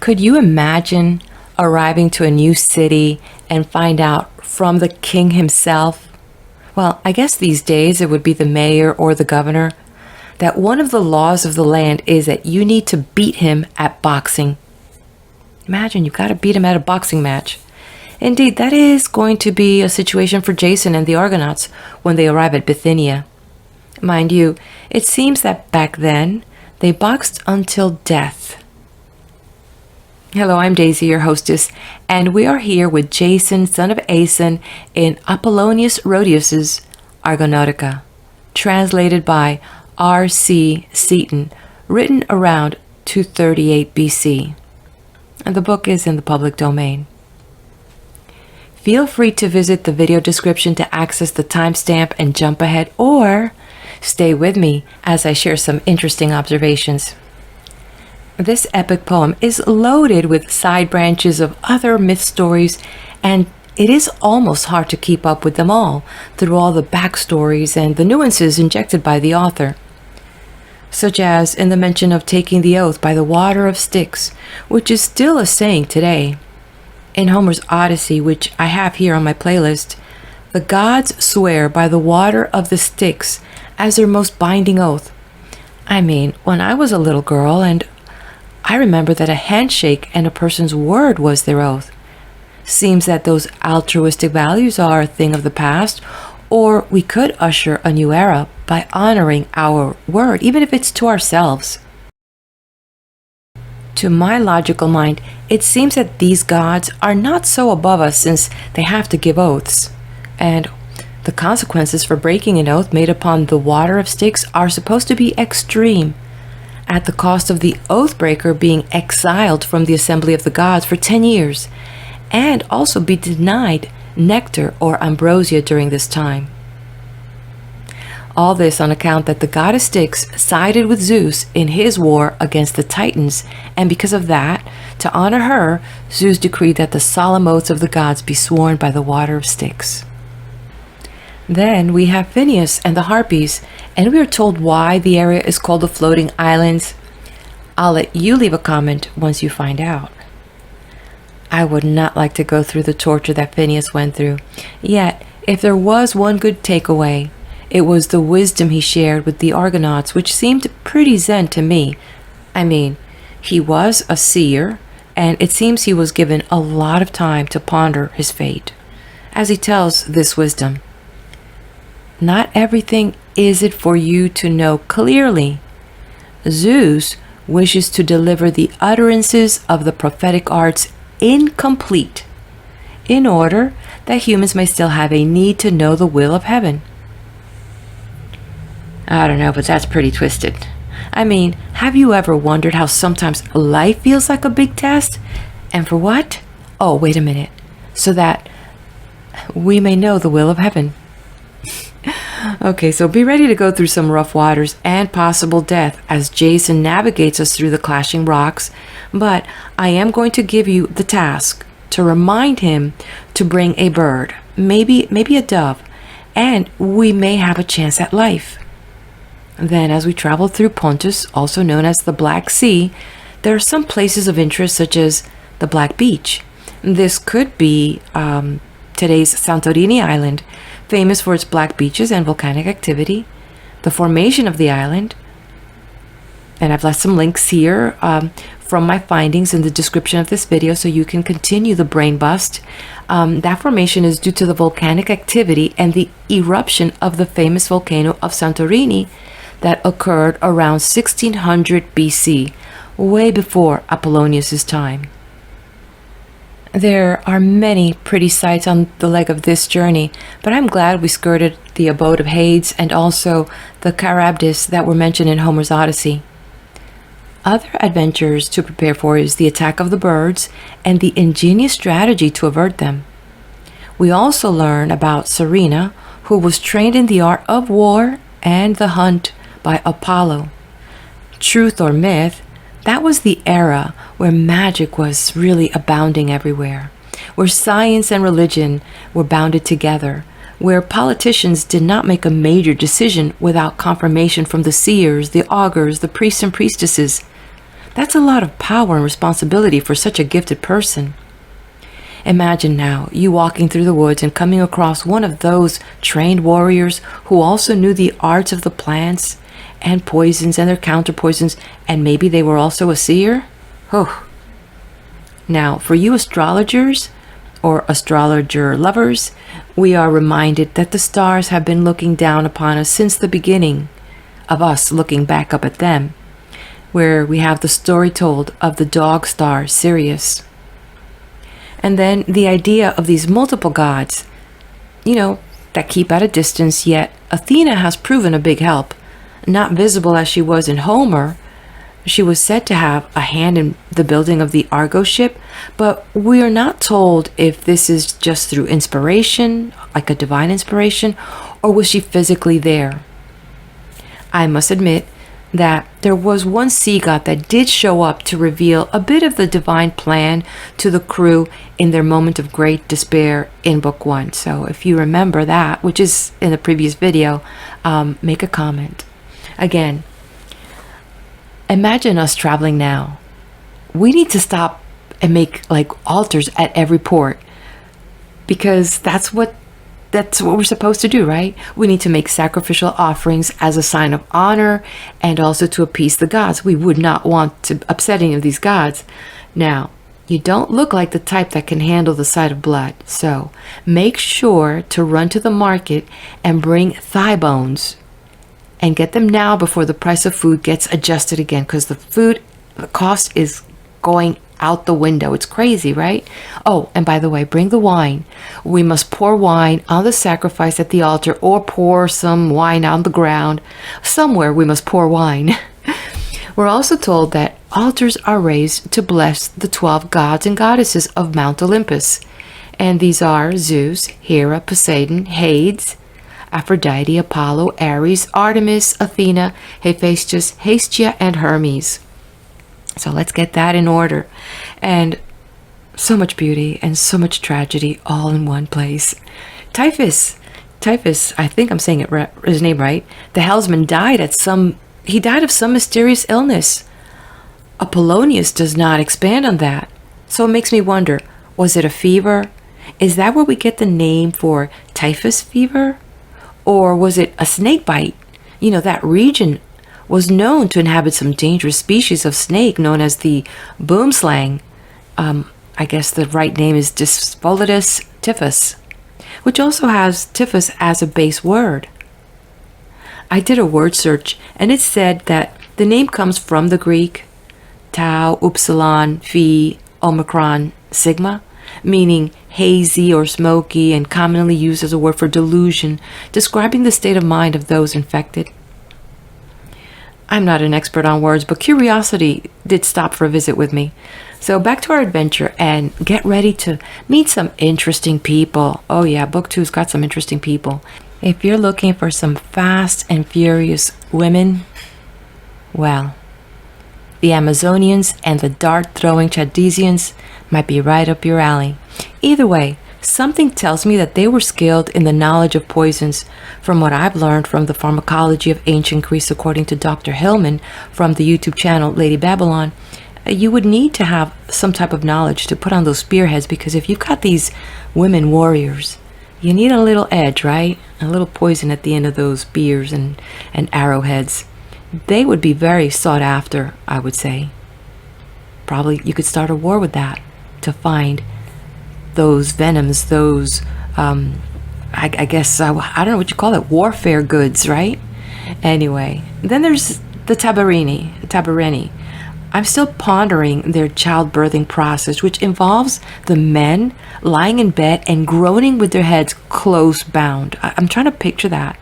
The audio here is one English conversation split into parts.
Could you imagine arriving to a new city and find out from the king himself, well, I guess these days it would be the mayor or the governor, that one of the laws of the land is that you need to beat him at boxing? Imagine you've got to beat him at a boxing match. Indeed, that is going to be a situation for Jason and the Argonauts when they arrive at Bithynia. Mind you, it seems that back then they boxed until death. Hello, I'm Daisy, your hostess, and we are here with Jason, son of Aeson, in Apollonius Rhodius's Argonautica, translated by R.C. Seton, written around 238 BC. And the book is in the public domain. Feel free to visit the video description to access the timestamp and jump ahead, or stay with me as I share some interesting observations. This epic poem is loaded with side branches of other myth stories, and it is almost hard to keep up with them all through all the backstories and the nuances injected by the author, such as in the mention of taking the oath by the water of Styx, which is still a saying today. In Homer's Odyssey, which I have here on my playlist, the gods swear by the water of the Styx as their most binding oath. I mean, when I was a little girl, and I remember that a handshake and a person's word was their oath. Seems that those altruistic values are a thing of the past, or we could usher a new era by honoring our word, even if it's to ourselves. To my logical mind, it seems that these gods are not so above us since they have to give oaths, and the consequences for breaking an oath made upon the water of Styx are supposed to be extreme, at the cost of the oath-breaker being exiled from the assembly of the gods for 10 years, and also be denied nectar or ambrosia during this time. All this on account that the goddess Styx sided with Zeus in his war against the Titans, and because of that, to honor her, Zeus decreed that the solemn oaths of the gods be sworn by the water of Styx. Then we have Phineus and the Harpies, and we are told why the area is called the Floating Islands. I'll let you leave a comment once you find out. I would not like to go through the torture that Phineus went through. Yet, if there was one good takeaway, it was the wisdom he shared with the Argonauts, which seemed pretty zen to me. I mean, he was a seer, and it seems he was given a lot of time to ponder his fate. As he tells this wisdom, "Not everything is it for you to know clearly. Zeus wishes to deliver the utterances of the prophetic arts incomplete, in order that humans may still have a need to know the will of heaven." I don't know, but that's pretty twisted. I mean, have you ever wondered how sometimes life feels like a big test? And for what? Oh, wait a minute. So that we may know the will of heaven. Okay, so be ready to go through some rough waters and possible death as Jason navigates us through the clashing rocks, but I am going to give you the task to remind him to bring a bird, maybe a dove, and we may have a chance at life. Then, as we travel through Pontus, also known as the Black Sea, there are some places of interest such as the Black Beach. This could be today's Santorini Island, famous for its black beaches and volcanic activity, the formation of the island, and I've left some links here from my findings in the description of this video so you can continue the brain bust. That formation is due to the volcanic activity and the eruption of the famous volcano of Santorini that occurred around 1600 BC, way before Apollonius' time. There are many pretty sights on the leg of this journey, but I'm glad we skirted the abode of Hades and also the Charybdis that were mentioned in Homer's Odyssey. Other adventures to prepare for is the attack of the birds and the ingenious strategy to avert them. We also learn about Serena, who was trained in the art of war and the hunt by Apollo. Truth or myth, that was the era where magic was really abounding everywhere, where science and religion were bounded together, where politicians did not make a major decision without confirmation from the seers, the augurs, the priests and priestesses. That's a lot of power and responsibility for such a gifted person. Imagine now you walking through the woods and coming across one of those trained warriors who also knew the arts of the plants and poisons and their counter poisons, and maybe they were also a seer. Oh. Now, for you astrologers or astrologer lovers, we are reminded that the stars have been looking down upon us since the beginning of us looking back up at them, where we have the story told of the dog star Sirius. And then the idea of these multiple gods, that keep at a distance, yet Athena has proven a big help. Not visible as she was in Homer, she was said to have a hand in the building of the Argo ship, but we are not told if this is just through inspiration, like a divine inspiration, or was she physically there. I must admit that there was one sea god that did show up to reveal a bit of the divine plan to the crew in their moment of great despair in book 1. So if you remember that, which is in the previous video, make a comment. Again, imagine us traveling now. We need to stop and make like altars at every port, because that's what we're supposed to do, right? We need to make sacrificial offerings as a sign of honor and also to appease the gods. We would not want to upset any of these gods. Now, you don't look like the type that can handle the sight of blood, so make sure to run to the market and bring thigh bones and get them now before the price of food gets adjusted again, because the cost is going out the window. It's crazy, right? Oh, and by the way, bring the wine. We must pour wine on the sacrifice at the altar, or pour some wine on the ground. Somewhere we must pour wine. We're also told that altars are raised to bless the 12 gods and goddesses of Mount Olympus. And these are Zeus, Hera, Poseidon, Hades, Aphrodite, Apollo, Ares, Artemis, Athena, Hephaestus, Hestia, and Hermes. So let's get that in order. And so much beauty and so much tragedy all in one place. Typhus, I think I'm saying his name right. The helmsman died of some mysterious illness. Apollonius does not expand on that. So it makes me wonder, was it a fever? Is that where we get the name for typhus fever? Or was it a snake bite? That region was known to inhabit some dangerous species of snake known as the boomslang. I guess the right name is Dyspholetus typhus, which also has typhus as a base word. I did a word search, and it said that the name comes from the Greek tau, upsilon, phi, omicron, sigma, meaning hazy or smoky, and commonly used as a word for delusion, describing the state of mind of those infected. I'm not an expert on words, but curiosity did stop for a visit with me. So back to our adventure, and get ready to meet some interesting people. Oh yeah, book 2's got some interesting people. If you're looking for some fast and furious women, well, the Amazonians and the dart-throwing Chaldeans might be right up your alley. Either way, something tells me that they were skilled in the knowledge of poisons. From what I've learned from the pharmacology of ancient Greece, according to Dr. Hillman from the YouTube channel Lady Babylon, you would need to have some type of knowledge to put on those spearheads, because if you've got these women warriors, you need a little edge, right? A little poison at the end of those spears and arrowheads. They would be very sought after, I would say. Probably you could start a war with that to find those venoms, those, I guess, I don't know what you call it, warfare goods, right? Anyway, then there's the Tabarini. I'm still pondering their childbirthing process, which involves the men lying in bed and groaning with their heads close bound. I'm trying to picture that,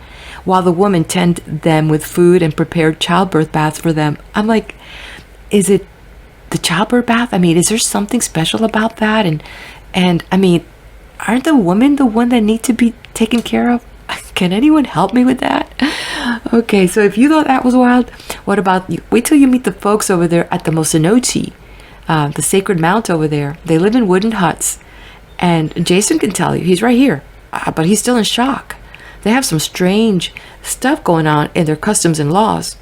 while the women tend them with food and prepared childbirth baths for them. I'm like, is it the childbirth bath? I mean, is there something special about that? And I mean, aren't the women the one that need to be taken care of? Can anyone help me with that? Okay, so if you thought that was wild, what about you? Wait till you meet the folks over there at the Mosenoti, the sacred mount over there. They live in wooden huts, and Jason can tell you, he's right here, but he's still in shock. They have some strange stuff going on in their customs and laws.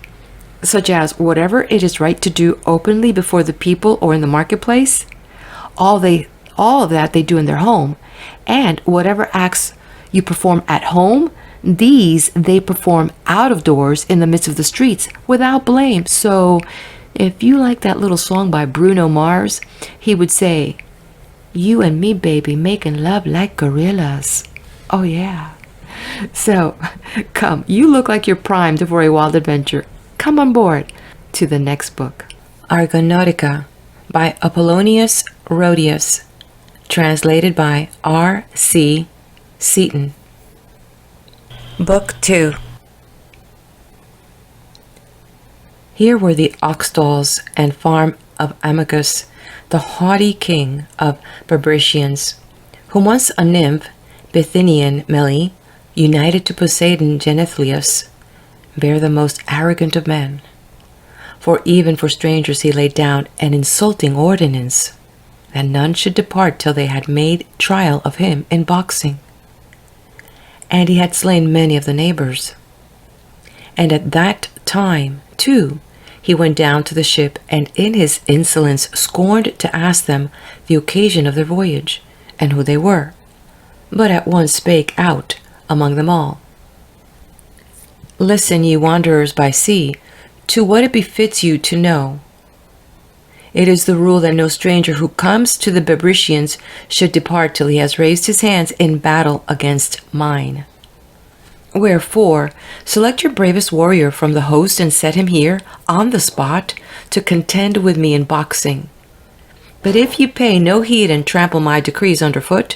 such as whatever it is right to do openly before the people or in the marketplace, all of that they do in their home, and whatever acts you perform at home, these they perform out of doors in the midst of the streets without blame. So if you like that little song by Bruno Mars, he would say, "You and me, baby, making love like gorillas." Oh yeah. So come, you look like you're primed for a wild adventure. Come on board to the next book. Argonautica by Apollonius Rhodius, translated by R.C. Seaton. Book 2. Here were the ox stalls and farm of Amycus, the haughty king of Bebrycians, whom once a nymph, Bithynian Meli, united to Poseidon Genethlius, bare the most arrogant of men. For even for strangers he laid down an insulting ordinance, that none should depart till they had made trial of him in boxing. And he had slain many of the neighbors. And at that time, too, he went down to the ship, and in his insolence scorned to ask them the occasion of their voyage, and who they were, but at once spake out among them all. Listen, ye wanderers by sea, to what it befits you to know. It is the rule that no stranger who comes to the Bebrycians should depart till he has raised his hands in battle against mine. Wherefore, select your bravest warrior from the host and set him here, on the spot, to contend with me in boxing. But if you pay no heed and trample my decrees underfoot,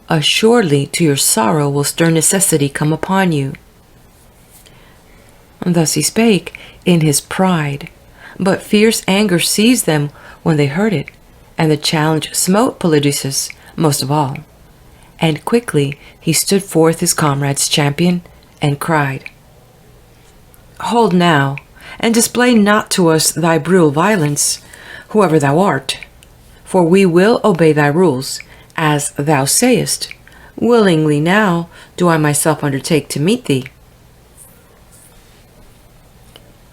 assuredly to your sorrow will stern necessity come upon you. And thus he spake in his pride, but fierce anger seized them when they heard it, and the challenge smote Polydeuces most of all. And quickly he stood forth his comrade's champion, and cried, Hold now, and display not to us thy brutal violence, whoever thou art, for we will obey thy rules, as thou sayest. Willingly now do I myself undertake to meet thee.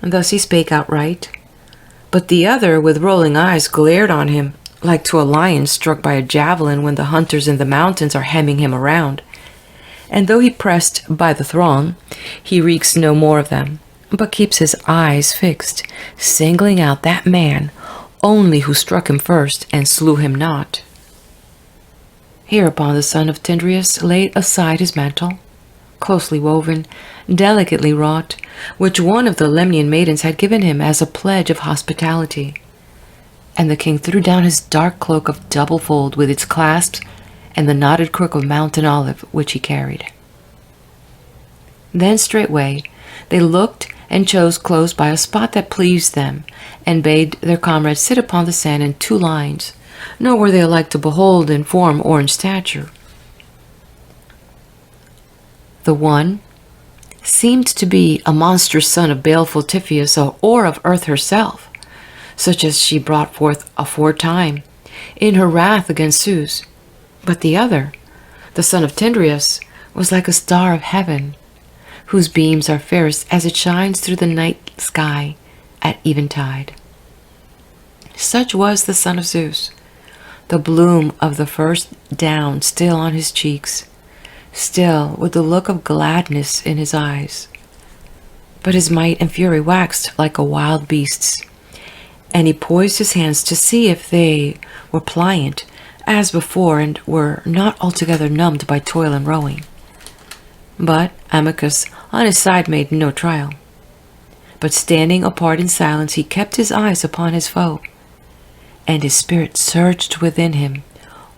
And thus he spake outright, but the other with rolling eyes glared on him, like to a lion struck by a javelin when the hunters in the mountains are hemming him around. And though he pressed by the throng, he reeks no more of them, but keeps his eyes fixed, singling out that man only who struck him first and slew him not. Hereupon the son of Tyndareus laid aside his mantle, closely woven, delicately wrought, which one of the Lemnian maidens had given him as a pledge of hospitality. And the king threw down his dark cloak of double fold with its clasps and the knotted crook of mountain olive which he carried. Then straightway they looked and chose close by a spot that pleased them, and bade their comrades sit upon the sand in 2 lines, nor were they alike to behold in form or in stature. The one seemed to be a monstrous son of baleful Typhoeus, or of Earth herself, such as she brought forth aforetime in her wrath against Zeus. But the other, the son of Tyndareus, was like a star of heaven, whose beams are fairest as it shines through the night sky at eventide. Such was the son of Zeus, the bloom of the first down still on his cheeks, still with the look of gladness in his eyes. But his might and fury waxed like a wild beast's, and he poised his hands to see if they were pliant as before and were not altogether numbed by toil and rowing. But Amycus on his side made no trial, but standing apart in silence he kept his eyes upon his foe, and his spirit surged within him,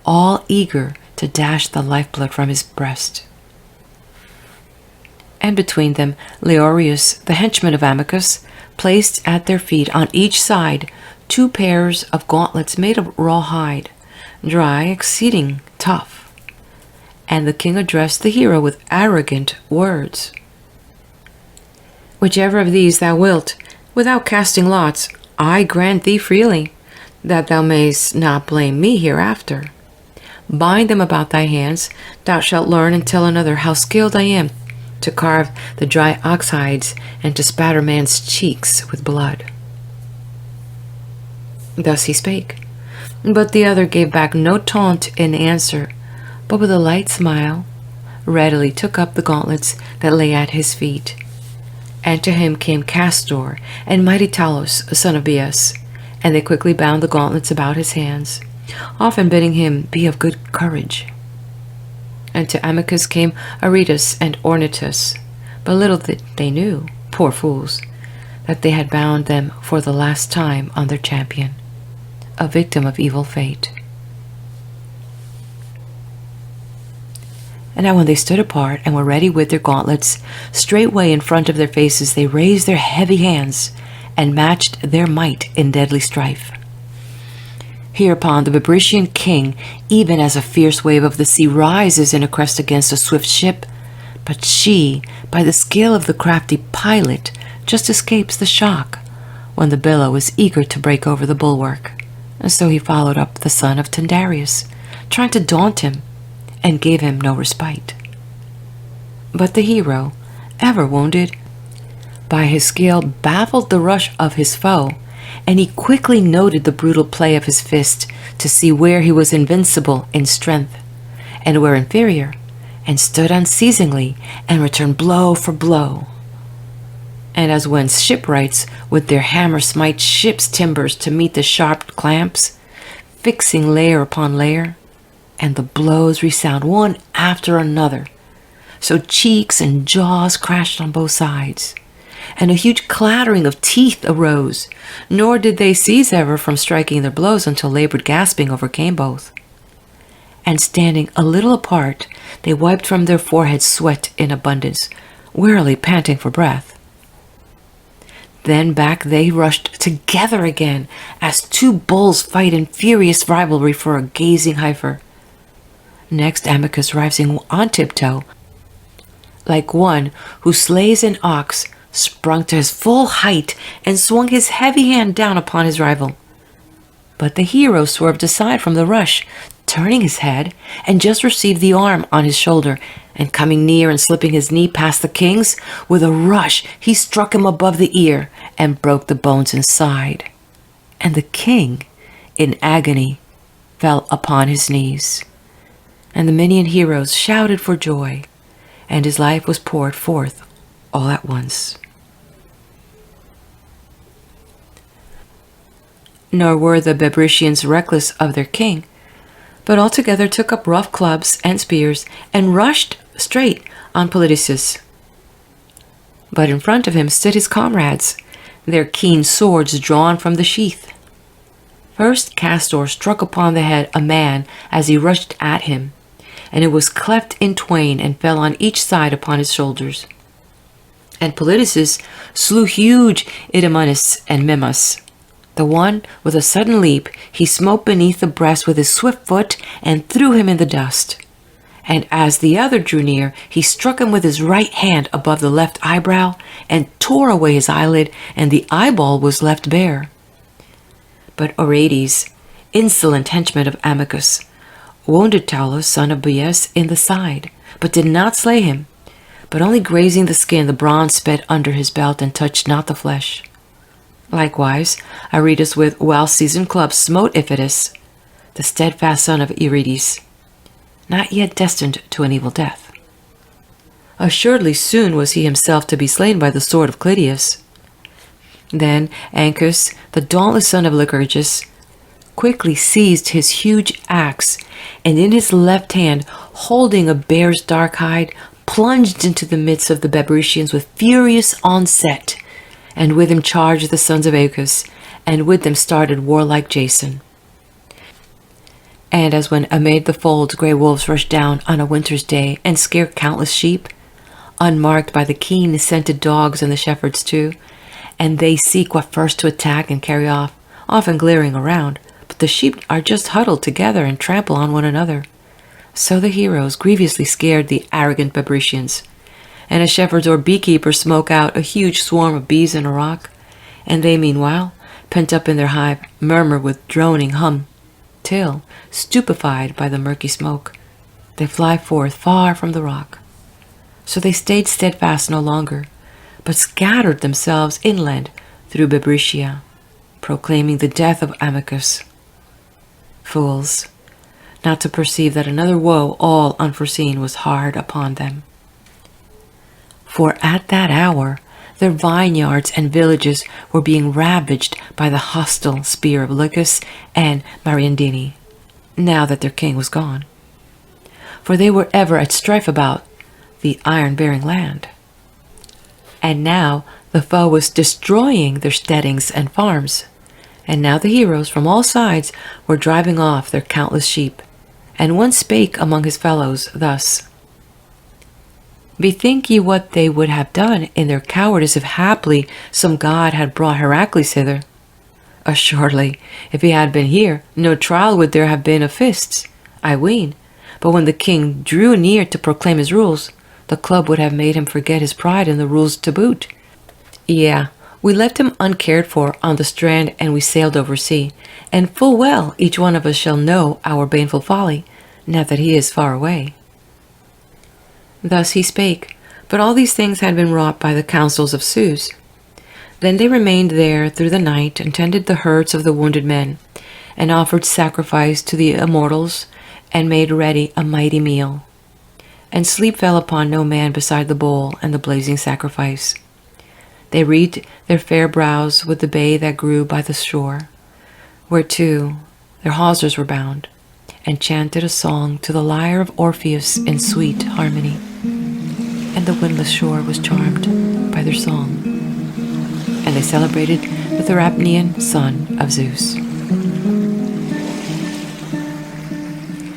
all eager to dash the lifeblood from his breast. And between them Leorius, the henchman of Amycus, placed at their feet on each side 2 pairs of gauntlets made of raw hide, dry, exceeding tough. And the king addressed the hero with arrogant words. Whichever of these thou wilt, without casting lots, I grant thee freely, that thou mayst not blame me hereafter. Bind them about thy hands, thou shalt learn and tell another how skilled I am to carve the dry ox hides and to spatter man's cheeks with blood. Thus he spake, but the other gave back no taunt in answer, but with a light smile readily took up the gauntlets that lay at his feet. And to him came Castor and mighty Talos, son of Bias, and they quickly bound the gauntlets about his hands, often bidding him be of good courage. And to Amycus came Aretus and Ornytus, but little they knew, poor fools, that they had bound them for the last time on their champion, a victim of evil fate. And now when they stood apart and were ready with their gauntlets, straightway in front of their faces they raised their heavy hands and matched their might in deadly strife. Hereupon the Bebrycian king, even as a fierce wave of the sea rises in a crest against a swift ship, but she, by the skill of the crafty pilot, just escapes the shock when the billow is eager to break over the bulwark. And so he followed up the son of Tyndareus, trying to daunt him, and gave him no respite. But the hero, ever wounded, by his skill baffled the rush of his foe, and he quickly noted the brutal play of his fist to see where he was invincible in strength, and where inferior, and stood unceasingly and returned blow for blow. And as when shipwrights with their hammer smite ship's timbers to meet the sharp clamps, fixing layer upon layer, and the blows resound one after another, so cheeks and jaws crashed on both sides, and a huge clattering of teeth arose, nor did they cease ever from striking their blows until labored gasping overcame both. And standing a little apart, they wiped from their foreheads sweat in abundance, wearily panting for breath. Then back they rushed together again, as two bulls fight in furious rivalry for a gazing heifer. Next Amycus, rising on tiptoe, like one who slays an ox, sprung to his full height and swung his heavy hand down upon his rival. But the hero swerved aside from the rush, turning his head, and just received the arm on his shoulder, and coming near and slipping his knee past the king's, with a rush he struck him above the ear and broke the bones inside. And the king, in agony, fell upon his knees. And the Minian heroes shouted for joy, and his life was poured forth all at once. Nor were the Bebrycians reckless of their king, but altogether took up rough clubs and spears, and rushed straight on Polydeuces. But in front of him stood his comrades, their keen swords drawn from the sheath. First Castor struck upon the head a man as he rushed at him, and it was cleft in twain and fell on each side upon his shoulders. And Polydeuces slew huge Idomeneus and Mimas. The one, with a sudden leap, he smote beneath the breast with his swift foot and threw him in the dust. And as the other drew near, he struck him with his right hand above the left eyebrow and tore away his eyelid, and the eyeball was left bare. But Oreades, insolent henchman of Amycus, wounded Talos, son of Bias, in the side, but did not slay him, but only grazing the skin, the bronze sped under his belt and touched not the flesh. Likewise, Aretus with well-seasoned clubs smote Iphitus, the steadfast son of Eurydice, not yet destined to an evil death. Assuredly soon was he himself to be slain by the sword of Clytius. Then Ancus, the dauntless son of Lycurgus, quickly seized his huge axe, and in his left hand, holding a bear's dark hide, plunged into the midst of the Bebrycians with furious onset, and with him charged the sons of Aeacus, and with them started warlike Jason. And as when amid the folds grey wolves rush down on a winter's day and scare countless sheep, unmarked by the keen-scented dogs and the shepherds too, and they seek what first to attack and carry off, often glaring around, but the sheep are just huddled together and trample on one another. So the heroes grievously scared the arrogant Bebrycians, and as shepherds or beekeepers smoke out a huge swarm of bees in a rock, and they meanwhile, pent up in their hive, murmur with droning hum, till, stupefied by the murky smoke, they fly forth far from the rock. So they stayed steadfast no longer, but scattered themselves inland through Bebrycia, proclaiming the death of Amycus. Fools, not to perceive that another woe all unforeseen was hard upon them. For at that hour their vineyards and villages were being ravaged by the hostile spear of Lycus and Mariandini, now that their king was gone. For they were ever at strife about the iron-bearing land. And now the foe was destroying their steadings and farms, and now the heroes from all sides were driving off their countless sheep. And one spake among his fellows thus, Bethink ye what they would have done in their cowardice if haply some god had brought Heracles hither. Assuredly, if he had been here, no trial would there have been of fists, I ween. But when the king drew near to proclaim his rules, the club would have made him forget his pride and the rules to boot. Yeah, we left him uncared for on the strand, and we sailed over sea, and full well each one of us shall know our baneful folly, now that he is far away. Thus he spake, but all these things had been wrought by the counsels of Zeus. Then they remained there through the night, and tended the herds of the wounded men, and offered sacrifice to the immortals, and made ready a mighty meal. And sleep fell upon no man beside the bowl and the blazing sacrifice. They wreathed their fair brows with the bay that grew by the shore, whereto their hawsers were bound, and chanted a song to the lyre of Orpheus in sweet harmony. And the windless shore was charmed by their song, and they celebrated the Therapnean son of Zeus.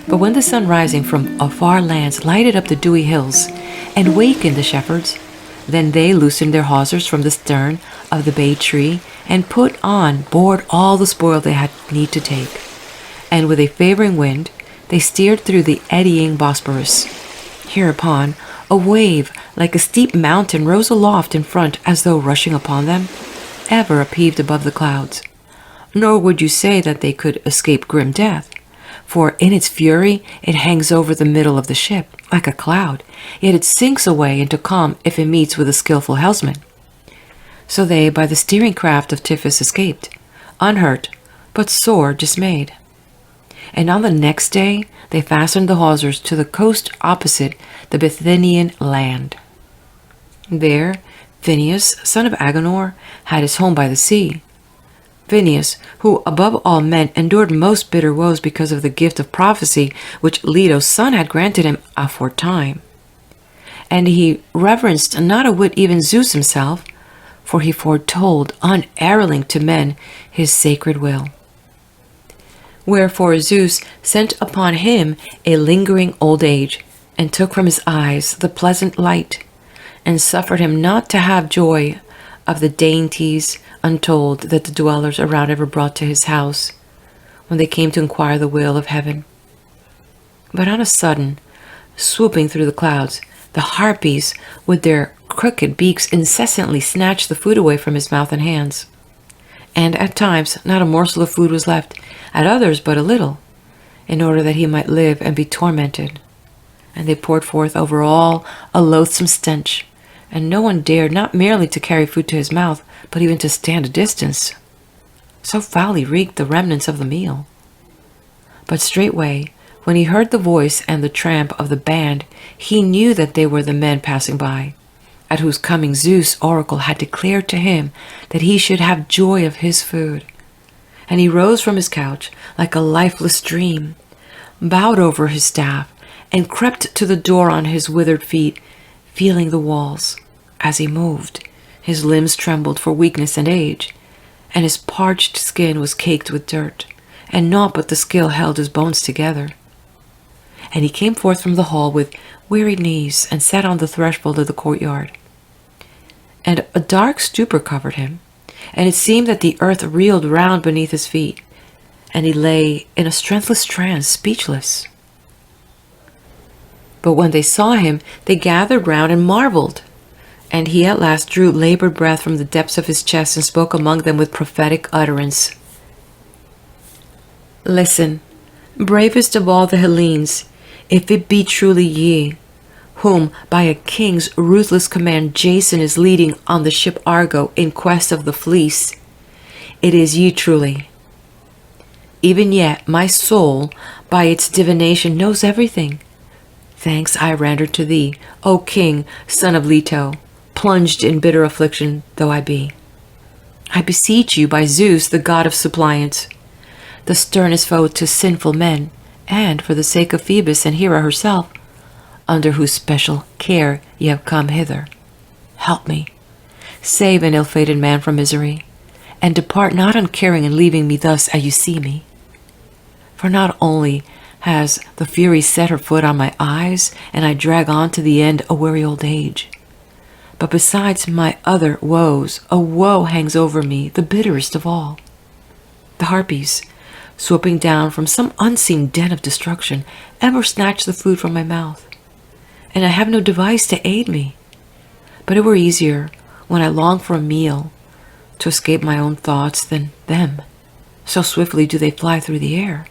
But when the sun rising from afar lands lighted up the dewy hills, and wakened the shepherds, then they loosened their hawsers from the stern of the bay tree, and put on board all the spoil they had need to take. And with a favoring wind, they steered through the eddying Bosporus. Hereupon, a wave like a steep mountain rose aloft in front as though rushing upon them, ever upheaved above the clouds. Nor would you say that they could escape grim death, for in its fury it hangs over the middle of the ship like a cloud, yet it sinks away into calm if it meets with a skillful helmsman. So they by the steering craft of Tiphys escaped, unhurt, but sore dismayed. And on the next day they fastened the hawsers to the coast opposite the Bithynian land. There Phineus, son of Agenor, had his home by the sea. Phineus, who above all men endured most bitter woes because of the gift of prophecy which Leto's son had granted him aforetime. And he reverenced not a whit even Zeus himself, for he foretold unerring to men his sacred will. Wherefore Zeus sent upon him a lingering old age, and took from his eyes the pleasant light, and suffered him not to have joy of the dainties untold that the dwellers around ever brought to his house, when they came to inquire the will of heaven. But on a sudden, swooping through the clouds, the harpies with their crooked beaks incessantly snatched the food away from his mouth and hands. And at times not a morsel of food was left, at others but a little, in order that he might live and be tormented. And they poured forth over all a loathsome stench, and no one dared not merely to carry food to his mouth, but even to stand a distance. So foully reeked the remnants of the meal. But straightway, when he heard the voice and the tramp of the band, he knew that they were the men passing by, at whose coming Zeus' oracle had declared to him that he should have joy of his food. And he rose from his couch like a lifeless dream, bowed over his staff, and crept to the door on his withered feet, feeling the walls. As he moved, his limbs trembled for weakness and age, and his parched skin was caked with dirt, and naught but the skill held his bones together. And he came forth from the hall with wearied knees, and sat on the threshold of the courtyard. And a dark stupor covered him, and it seemed that the earth reeled round beneath his feet, and he lay in a strengthless trance, speechless. But when they saw him, they gathered round and marveled. And he at last drew labored breath from the depths of his chest, and spoke among them with prophetic utterance. Listen, bravest of all the Hellenes, if it be truly ye, whom by a king's ruthless command Jason is leading on the ship Argo in quest of the fleece. It is ye truly. Even yet my soul, by its divination, knows everything. Thanks I render to thee, O king, son of Leto, plunged in bitter affliction though I be. I beseech you by Zeus, the god of suppliants, the sternest foe to sinful men, and for the sake of Phoebus and Hera herself, under whose special care ye have come hither, help me, save an ill-fated man from misery, and depart not uncaring and leaving me thus as you see me. For not only has the Fury set her foot on my eyes, and I drag on to the end a weary old age, but besides my other woes, a woe hangs over me, the bitterest of all. The Harpies, swooping down from some unseen den of destruction, ever snatch the food from my mouth, and I have no device to aid me. But it were easier, when I long for a meal, to escape my own thoughts than them. So swiftly do they fly through the air.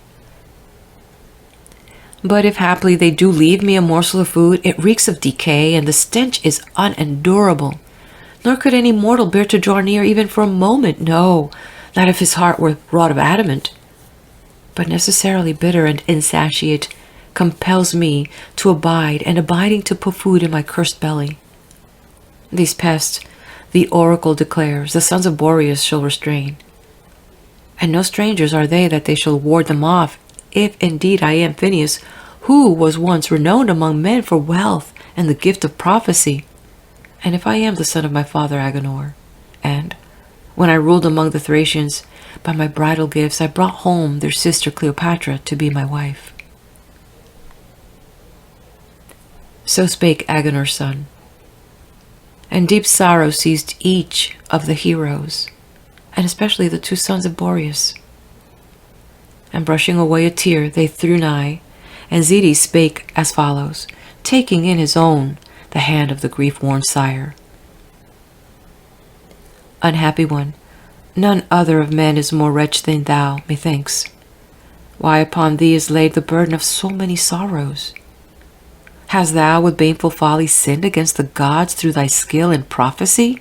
But if haply they do leave me a morsel of food, it reeks of decay, and the stench is unendurable. Nor could any mortal bear to draw near even for a moment, no, not if his heart were wrought of adamant. But necessarily bitter and insatiate compels me to abide, and abiding to put food in my cursed belly. These pests, the oracle declares, the sons of Boreas shall restrain. And no strangers are they that they shall ward them off, if indeed I am Phineus, who was once renowned among men for wealth and the gift of prophecy, and if I am the son of my father Agenor, and, when I ruled among the Thracians, by my bridal gifts I brought home their sister Cleopatra to be my wife. So spake Agenor's son, and deep sorrow seized each of the heroes, and especially the two sons of Boreas. And brushing away a tear, they threw nigh, and Zetes spake as follows, taking in his own the hand of the grief-worn sire. Unhappy one, none other of men is more wretched than thou, methinks. Why upon thee is laid the burden of so many sorrows? Hast thou with baneful folly sinned against the gods through thy skill in prophecy?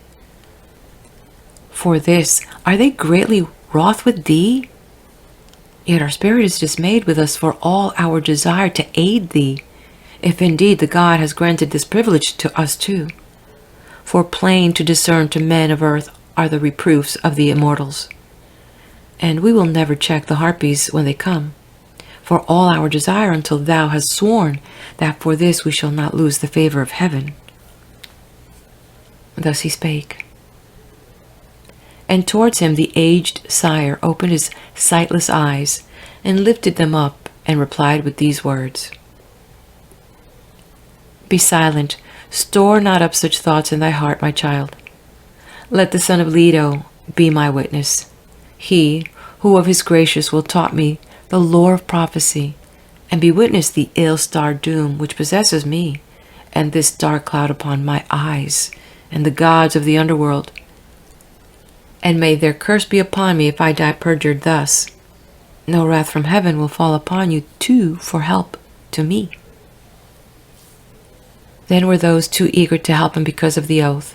For this are they greatly wroth with thee? Yet our spirit is dismayed with us for all our desire to aid thee, if indeed the god has granted this privilege to us too. For plain to discern to men of earth are the reproofs of the immortals, and we will never check the Harpies when they come, for all our desire until thou hast sworn that for this we shall not lose the favor of heaven. Thus he spake. And towards him the aged sire opened his sightless eyes, and lifted them up, and replied with these words. Be silent, store not up such thoughts in thy heart, my child. Let the son of Leto be my witness, he who of his gracious will taught me the lore of prophecy, and be witness the ill-starred doom which possesses me, and this dark cloud upon my eyes, and the gods of the underworld. And may their curse be upon me if I die perjured thus. No wrath from heaven will fall upon you too for help to me. Then were those too eager to help him because of the oath,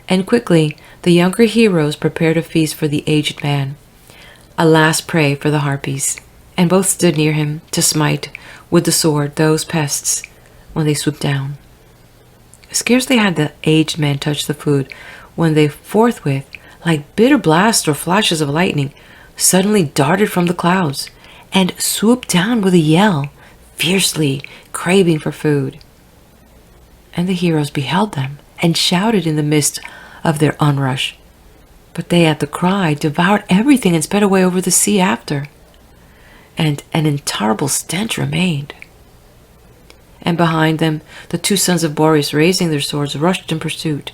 and quickly the younger heroes prepared a feast for the aged man, a last prey for the Harpies, and both stood near him to smite with the sword those pests when they swooped down. Scarcely had the aged man touched the food when they forthwith, like bitter blasts or flashes of lightning, suddenly darted from the clouds, and swooped down with a yell, fiercely craving for food. And the heroes beheld them, and shouted in the midst of their onrush. But they at the cry devoured everything and sped away over the sea after, and an intolerable stench remained. And behind them the two sons of Boreas, raising their swords, rushed in pursuit.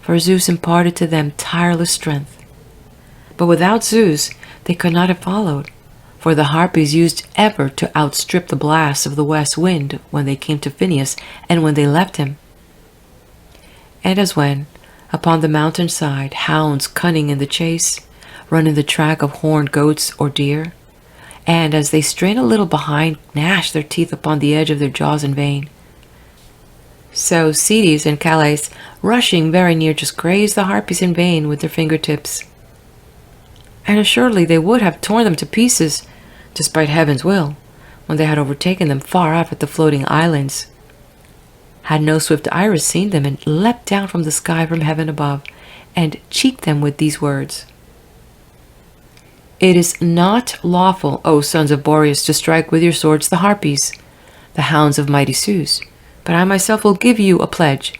For Zeus imparted to them tireless strength. But without Zeus they could not have followed, for the Harpies used ever to outstrip the blasts of the west wind when they came to Phineus and when they left him. And as when, upon the mountain side, hounds cunning in the chase, run in the track of horned goats or deer, and as they strain a little behind, gnash their teeth upon the edge of their jaws in vain, So Ceres and Calais, rushing very near, just grazed the harpies in vain with their fingertips. And assuredly they would have torn them to pieces, despite heaven's will, when they had overtaken them far off at the floating islands. Had no swift Iris seen them and leapt down from the sky from heaven above, and cheeked them with these words: "It is not lawful, O sons of Boreas, to strike with your swords the harpies, the hounds of mighty Zeus, but I myself will give you a pledge,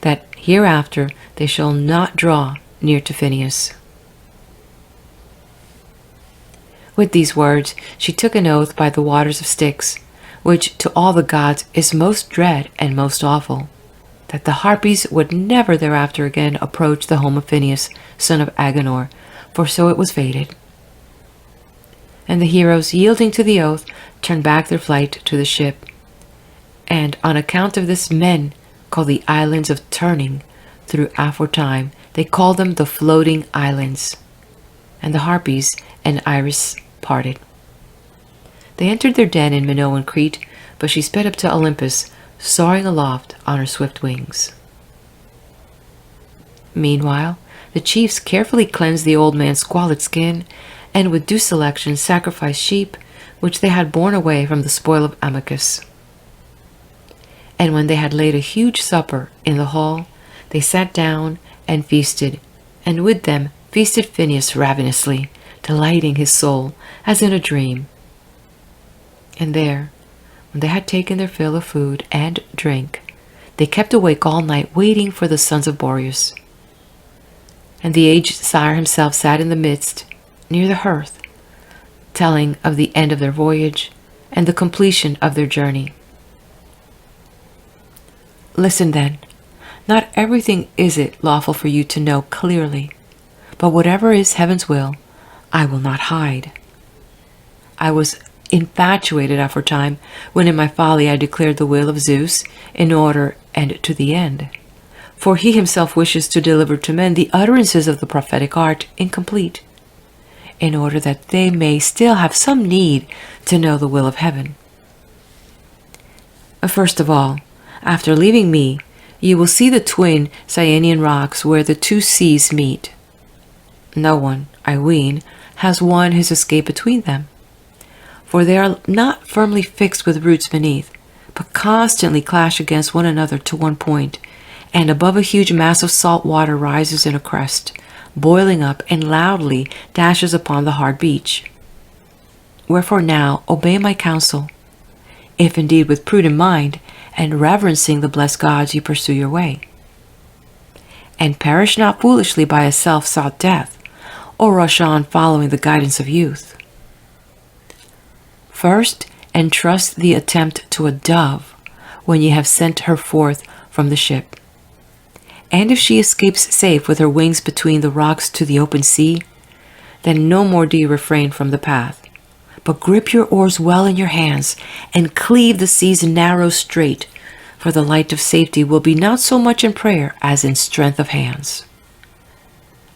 that hereafter they shall not draw near to Phineus." With these words she took an oath by the waters of Styx, which to all the gods is most dread and most awful, that the harpies would never thereafter again approach the home of Phineus, son of Agenor, for so it was fated. And the heroes, yielding to the oath, turned back their flight to the ship. And on account of this, men call the islands of turning through aforetime. They call them the floating islands. And the harpies and Iris parted. They entered their den in Minoan Crete, but she sped up to Olympus, soaring aloft on her swift wings. Meanwhile, the chiefs carefully cleansed the old man's squalid skin, and with due selection sacrificed sheep, which they had borne away from the spoil of Amycus. And when they had laid a huge supper in the hall, they sat down and feasted, and with them feasted Phineus ravenously, delighting his soul as in a dream. And there, when they had taken their fill of food and drink, they kept awake all night waiting for the sons of Boreas. And the aged sire himself sat in the midst, near the hearth, telling of the end of their voyage and the completion of their journey. Listen then, not everything is it lawful for you to know clearly, but whatever is heaven's will, I will not hide. I was infatuated aforetime, when in my folly I declared the will of Zeus in order and to the end. For he himself wishes to deliver to men the utterances of the prophetic art incomplete, in order that they may still have some need to know the will of heaven. First of all, after leaving me, you will see the twin Cyanean rocks where the two seas meet. No one, I ween, has won his escape between them, for they are not firmly fixed with roots beneath, but constantly clash against one another to one point, and above a huge mass of salt water rises in a crest, boiling up and loudly dashes upon the hard beach. Wherefore now obey my counsel, if indeed with prudent mind and reverencing the blessed gods you pursue your way. And perish not foolishly by a self-sought death, or rush on following the guidance of youth. First, entrust the attempt to a dove when ye have sent her forth from the ship. And if she escapes safe with her wings between the rocks to the open sea, then no more do you refrain from the path, but grip your oars well in your hands, and cleave the sea's narrow strait, for the light of safety will be not so much in prayer as in strength of hands.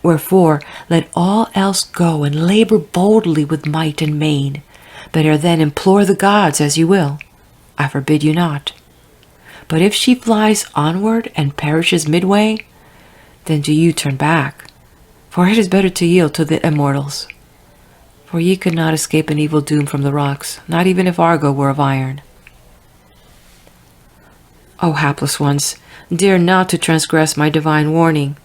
Wherefore let all else go, and labor boldly with might and main. Better then implore the gods as you will, I forbid you not. But if she flies onward and perishes midway, then do you turn back, for it is better to yield to the immortals. For ye could not escape an evil doom from the rocks, not even if Argo were of iron. O hapless ones, dare not to transgress my divine warning,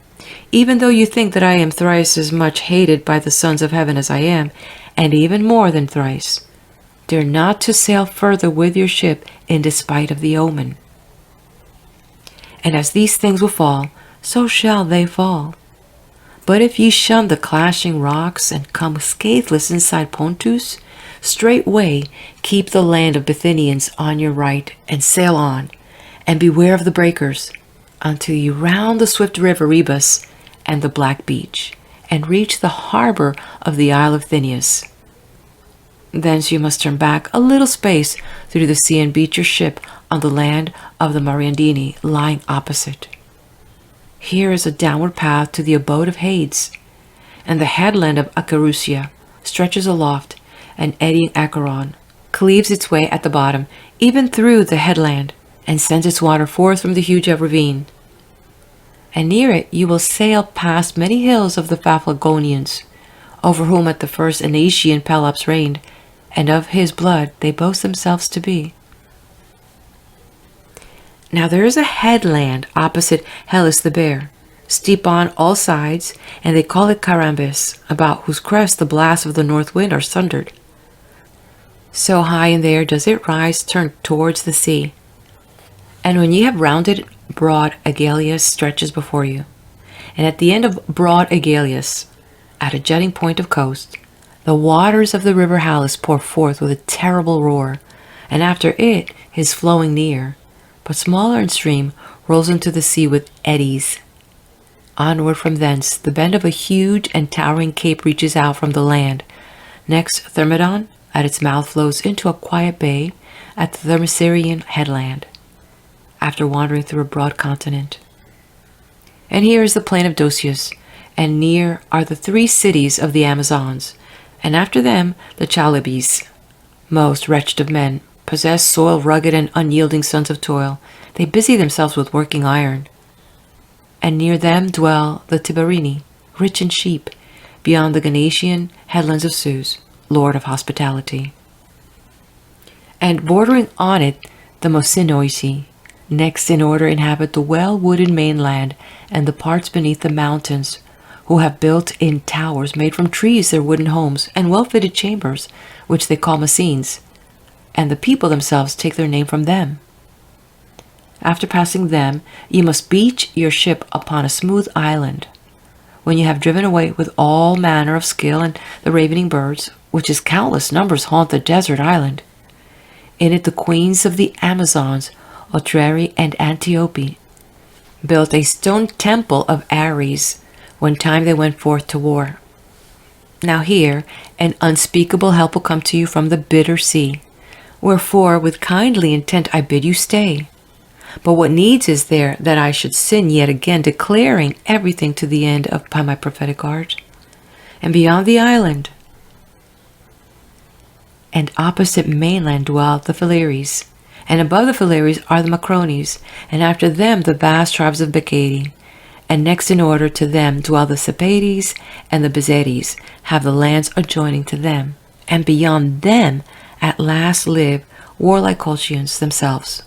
even though you think that I am thrice as much hated by the sons of heaven as I am, and even more than thrice. Dare not to sail further with your ship in despite of the omen. And as these things will fall, so shall they fall. But if ye shun the clashing rocks and come scatheless inside Pontus, straightway keep the land of Bithynians on your right, and sail on, and beware of the breakers, until you round the swift river Rebus and the black beach, and reach the harbor of the Isle of Thynias. Thence you must turn back a little space through the sea and beach your ship on the land of the Mariandini, lying opposite. Here is a downward path to the abode of Hades, and the headland of Acherusia stretches aloft, and eddying Acheron cleaves its way at the bottom, even through the headland, and sends its water forth from the huge ravine. And near it you will sail past many hills of the Paphlagonians, over whom at the first Anatian Pelops reigned, and of his blood they boast themselves to be. Now there is a headland opposite Hellas the Bear, steep on all sides, and they call it Carambis, about whose crest the blasts of the north wind are sundered. So high in there does it rise, turned towards the sea. And when ye have rounded, broad Aegaleus stretches before you. And at the end of broad Aegaleus, at a jutting point of coast, the waters of the river Halys pour forth with a terrible roar, and after it his flowing near, but smaller in stream, rolls into the sea with eddies. Onward from thence, the bend of a huge and towering cape reaches out from the land. Next, Thermodon at its mouth flows into a quiet bay at the Thermocerian headland, after wandering through a broad continent. And here is the plain of Dosius, and near are the 3 cities of the Amazons, and after them the Chalybes. Most wretched of men, possess soil rugged and unyielding sons of toil. They busy themselves with working iron. And near them dwell the Tiberini, rich in sheep, beyond the Ganatian headlands of Zeus, lord of hospitality. And bordering on it the Mossynoeci, next in order inhabit the well-wooded mainland and the parts beneath the mountains, who have built in towers made from trees their wooden homes and well-fitted chambers, which they call Messines, and the people themselves take their name from them. After passing them, ye must beach your ship upon a smooth island. When you have driven away with all manner of skill and the ravening birds, which is countless numbers haunt the desert island. In it the queens of the Amazons, Otreri and Antiope, built a stone temple of Ares when time they went forth to war. Now here an unspeakable help will come to you from the bitter sea, wherefore with kindly intent I bid you stay. But what needs is there that I should sin yet again, declaring everything to the end of by my prophetic art? And beyond the island, and opposite mainland dwell the Philares, and above the Philares are the Macrones, and after them the vast tribes of Becadi, and next in order to them dwell the Sepades and the Bezedes, have the lands adjoining to them, and beyond them at last live warlike Colchians themselves.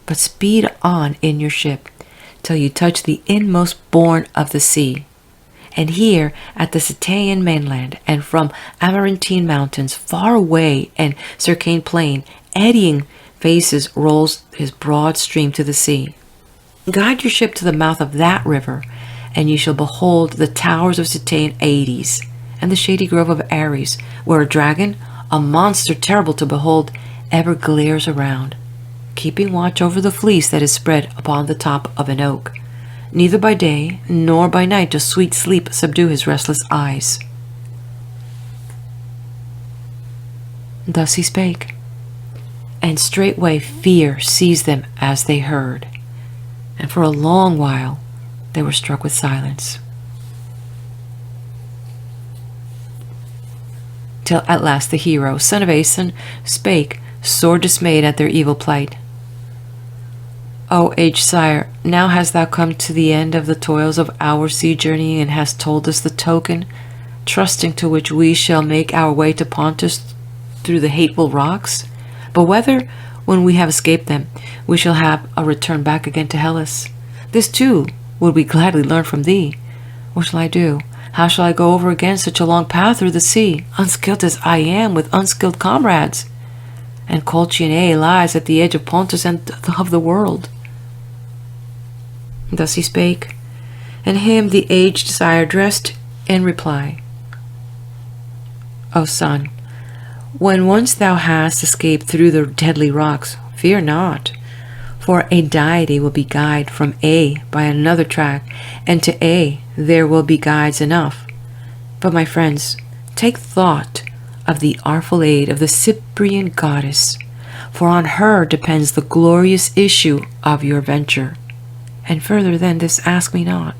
But speed on in your ship, till you touch the inmost bourne of the sea. And here, at the Cyanean mainland, and from Amarantine mountains, far away and Circane plain, eddying Phasis rolls his broad stream to the sea. Guide your ship to the mouth of that river, and you shall behold the towers of Cyanean Aedes, and the shady grove of Ares, where a dragon, a monster terrible to behold, ever glares around, keeping watch over the fleece that is spread upon the top of an oak. Neither by day nor by night does sweet sleep subdue his restless eyes. Thus he spake, and straightway fear seized them as they heard, and for a long while they were struck with silence. Till at last the hero, son of Aeson, spake, sore dismayed at their evil plight. O aged sire, now hast thou come to the end of the toils of our sea journey, and hast told us the token, trusting to which we shall make our way to Pontus through the hateful rocks? But whether, when we have escaped them, we shall have a return back again to Hellas, this too would we gladly learn from thee. What shall I do? How shall I go over again such a long path through the sea, unskilled as I am, with unskilled comrades? And Colchis lies at the edge of Pontus and of the world. Thus he spake, and him the aged sire addressed in reply. O son, when once thou hast escaped through the deadly rocks, fear not, for a deity will be guide from A by another track, and to A there will be guides enough. But my friends, take thought of the artful aid of the Cyprian goddess, for on her depends the glorious issue of your venture. And further than this ask me not.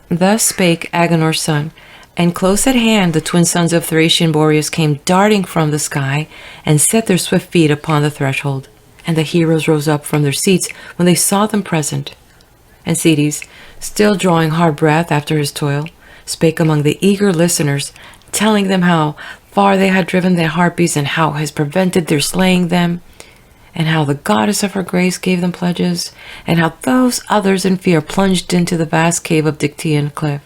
Thus spake Agenor's son, and close at hand the twin sons of Thracian Boreas came darting from the sky, and set their swift feet upon the threshold. And the heroes rose up from their seats when they saw them present. And Cetes, still drawing hard breath after his toil, spake among the eager listeners, telling them how far they had driven the Harpies, and how has prevented their slaying them, and how the goddess of her grace gave them pledges, and how those others in fear plunged into the vast cave of Dictaean cliff.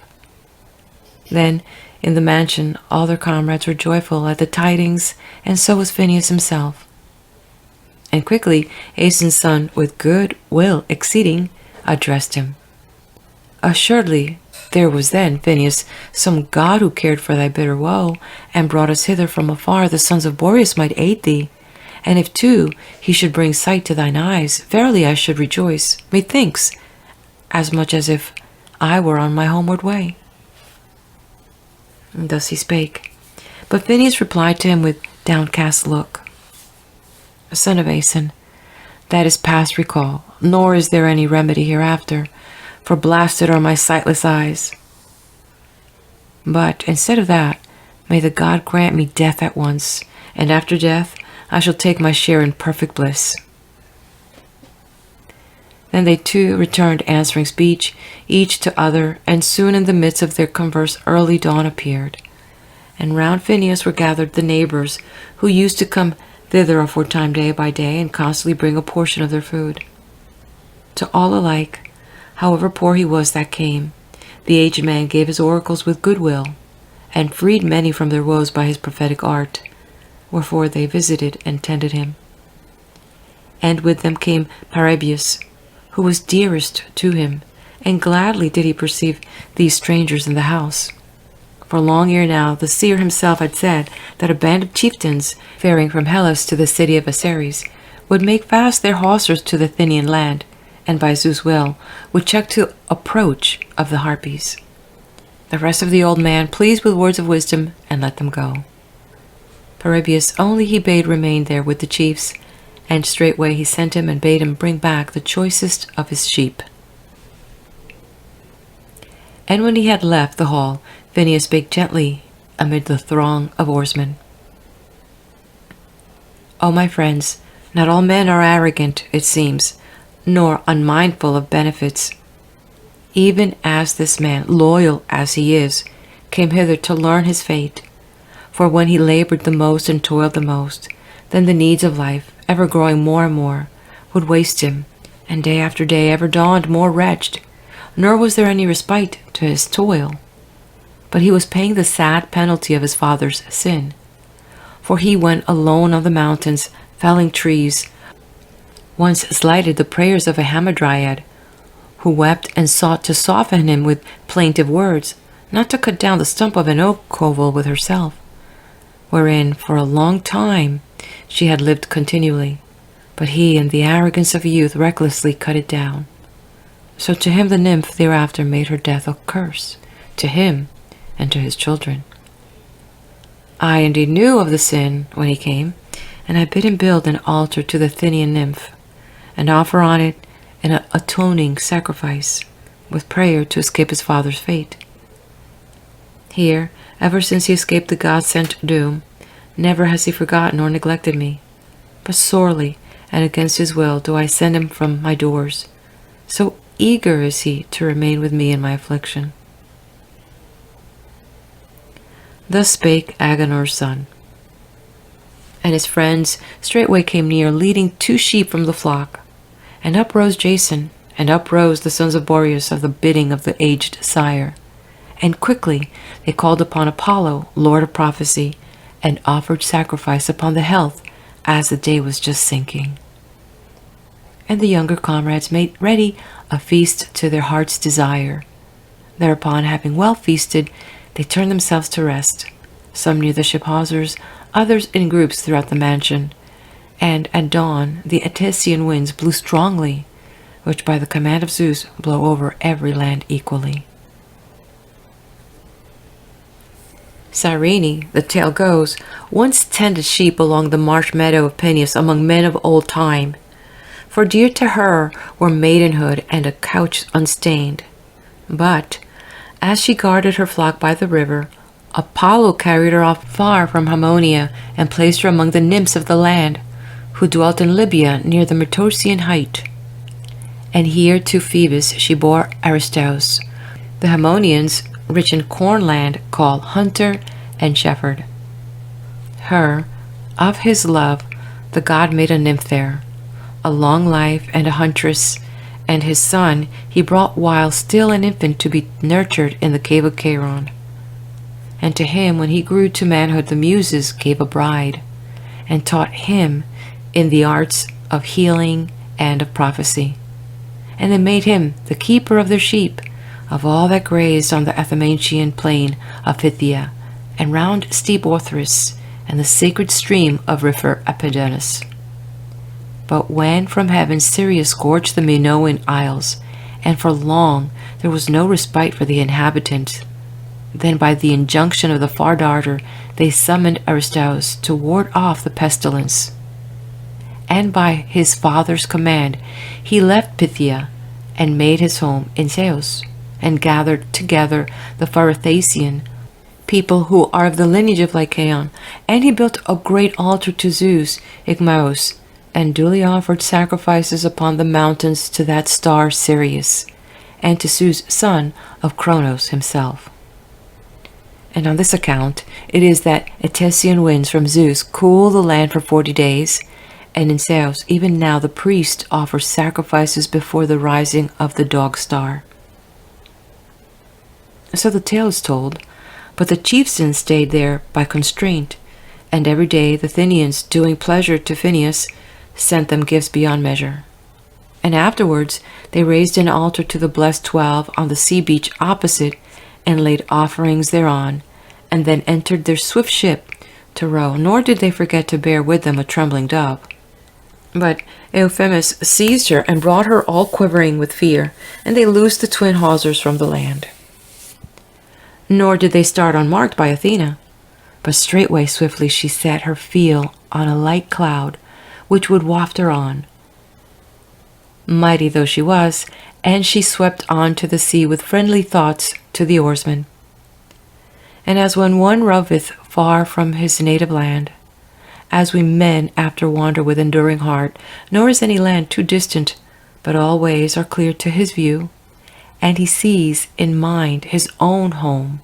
Then, in the mansion, all their comrades were joyful at the tidings, and so was Phineus himself. And quickly Aeson's son, with good will exceeding, addressed him. Assuredly, there was then, Phineus, some god who cared for thy bitter woe, and brought us hither from afar. The sons of Boreas might aid thee, and if too he should bring sight to thine eyes, verily I should rejoice, methinks, as much as if I were on my homeward way. And thus he spake. But Phineus replied to him with downcast look, Son of Aeson, that is past recall, nor is there any remedy hereafter, for blasted are my sightless eyes. But instead of that, may the god grant me death at once, and after death I shall take my share in perfect bliss. Then they two returned answering speech, each to other, and soon in the midst of their converse early dawn appeared. And round Phineus were gathered the neighbors, who used to come thither aforetime day by day, and constantly bring a portion of their food. To all alike, however poor he was that came, the aged man gave his oracles with good will, and freed many from their woes by his prophetic art, wherefore they visited and tended him. And with them came Paraebius, who was dearest to him, and gladly did he perceive these strangers in the house. For long ere now the seer himself had said that a band of chieftains, faring from Hellas to the city of Aceres, would make fast their hawsers to the Thynian land, and by Zeus' will would check the approach of the Harpies. The rest of the old man pleased with words of wisdom, and let them go. Paraebius only he bade remain there with the chiefs, and straightway he sent him and bade him bring back the choicest of his sheep. And when he had left the hall, Phineus spake gently amid the throng of oarsmen. O my friends, not all men are arrogant, it seems, nor unmindful of benefits. Even as this man, loyal as he is, came hither to learn his fate. For when he labored the most and toiled the most, then the needs of life, ever growing more and more, would waste him, and day after day ever dawned more wretched, nor was there any respite to his toil. But he was paying the sad penalty of his father's sin. For he went alone on the mountains, felling trees, once slighted the prayers of a hamadryad, who wept and sought to soften him with plaintive words, not to cut down the stump of an oak covel with herself, wherein for a long time she had lived continually, but he in the arrogance of youth recklessly cut it down. So to him the nymph thereafter made her death a curse, to him and to his children. I indeed knew of the sin when he came, and I bid him build an altar to the Thynian nymph, and offer on it an atoning sacrifice, with prayer to escape his father's fate. Here, ever since he escaped the God-sent doom, never has he forgotten or neglected me, but sorely and against his will do I send him from my doors, so eager is he to remain with me in my affliction. Thus spake Agenor's son. And his friends straightway came near, leading 2 sheep from the flock. And up rose Jason, and up rose the sons of Boreas of the bidding of the aged sire. And quickly they called upon Apollo, lord of prophecy, and offered sacrifice upon the health as the day was just sinking. And the younger comrades made ready a feast to their heart's desire. Thereupon, having well feasted, they turned themselves to rest, some near the ship hawsers, others in groups throughout the mansion. And at dawn the Etesian winds blew strongly, which by the command of Zeus blow over every land equally. Cyrene, the tale goes, once tended sheep along the marsh meadow of Peneus among men of old time, for dear to her were maidenhood and a couch unstained. But, as she guarded her flock by the river, Apollo carried her off far from Hamonia and placed her among the nymphs of the land, who dwelt in Libya near the Myrtosian height. And here to Phoebus she bore Aristaeus, the Hammonians, rich in corn land, called hunter and shepherd. Her, of his love, the god made a nymph there, a long life and a huntress, and his son he brought while still an infant to be nurtured in the cave of Charon. And to him, when he grew to manhood, the Muses gave a bride, and taught him in the arts of healing and of prophecy. And they made him the keeper of their sheep, of all that grazed on the Athamantian plain of Phthia, and round steep Orthrus, and the sacred stream of River Apollonius. But when from heaven Sirius scorched the Minoan isles, and for long there was no respite for the inhabitants, then by the injunction of the far darter they summoned Aristaeus to ward off the pestilence. And by his father's command he left Phthia, and made his home in Ceos, and gathered together the Pharisaian people who are of the lineage of Lycaon, and he built a great altar to Zeus, Igmaos, and duly offered sacrifices upon the mountains to that star Sirius, and to Zeus, son of Cronos himself. And on this account it is that Etesian winds from Zeus cool the land for 40 days, and in Ceos even now the priest offers sacrifices before the rising of the dog star. So the tale is told, but the chieftains stayed there by constraint, and every day the Athenians, doing pleasure to Phineus, sent them gifts beyond measure. And afterwards they raised an altar to the blessed 12 on the sea beach opposite, and laid offerings thereon, and then entered their swift ship to row, nor did they forget to bear with them a trembling dove. But Euphemus seized her and brought her all quivering with fear, and they loosed the twin hawsers from the land. Nor did they start unmarked by Athena, but straightway swiftly she set her keel on a light cloud, which would waft her on, mighty though she was, and she swept on to the sea with friendly thoughts to the oarsmen. And as when one roveth far from his native land, as we men after wander with enduring heart, nor is any land too distant, but all ways are clear to his view, and he sees in mind his own home,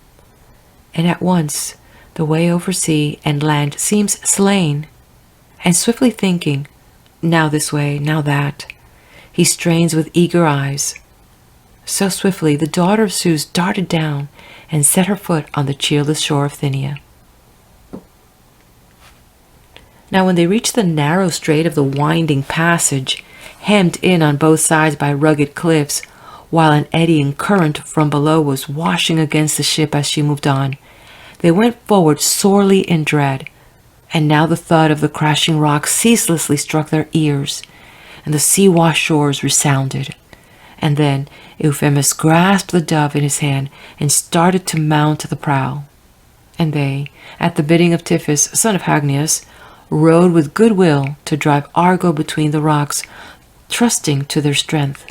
and at once the way over sea and land seems slain, and swiftly thinking, now this way, now that, he strains with eager eyes. So swiftly the daughter of Zeus darted down and set her foot on the cheerless shore of Thynia. Now when they reached the narrow strait of the winding passage, hemmed in on both sides by rugged cliffs, while an eddying current from below was washing against the ship as she moved on, they went forward sorely in dread, and now the thud of the crashing rocks ceaselessly struck their ears, and the sea-washed shores resounded. And then Euphemus grasped the dove in his hand and started to mount the prow. And they, at the bidding of Tiphys, son of Hagnias, rowed with good will to drive Argo between the rocks, trusting to their strength.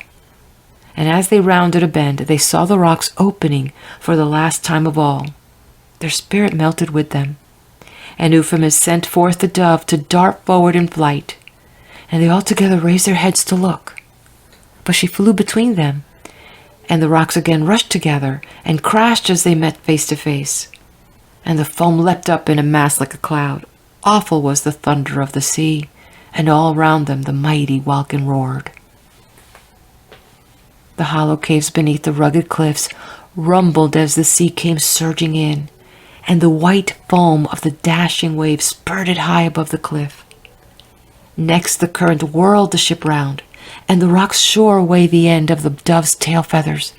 And as they rounded a bend, they saw the rocks opening for the last time of all. Their spirit melted with them, and Euphemus sent forth the dove to dart forward in flight, and they all together raised their heads to look. But she flew between them, and the rocks again rushed together and crashed as they met face to face, and the foam leapt up in a mass like a cloud. Awful was the thunder of the sea, and all round them the mighty welkin roared. The hollow caves beneath the rugged cliffs rumbled as the sea came surging in, and the white foam of the dashing waves spurted high above the cliff. Next the current whirled the ship round, and the rocks shore away the end of the dove's tail feathers,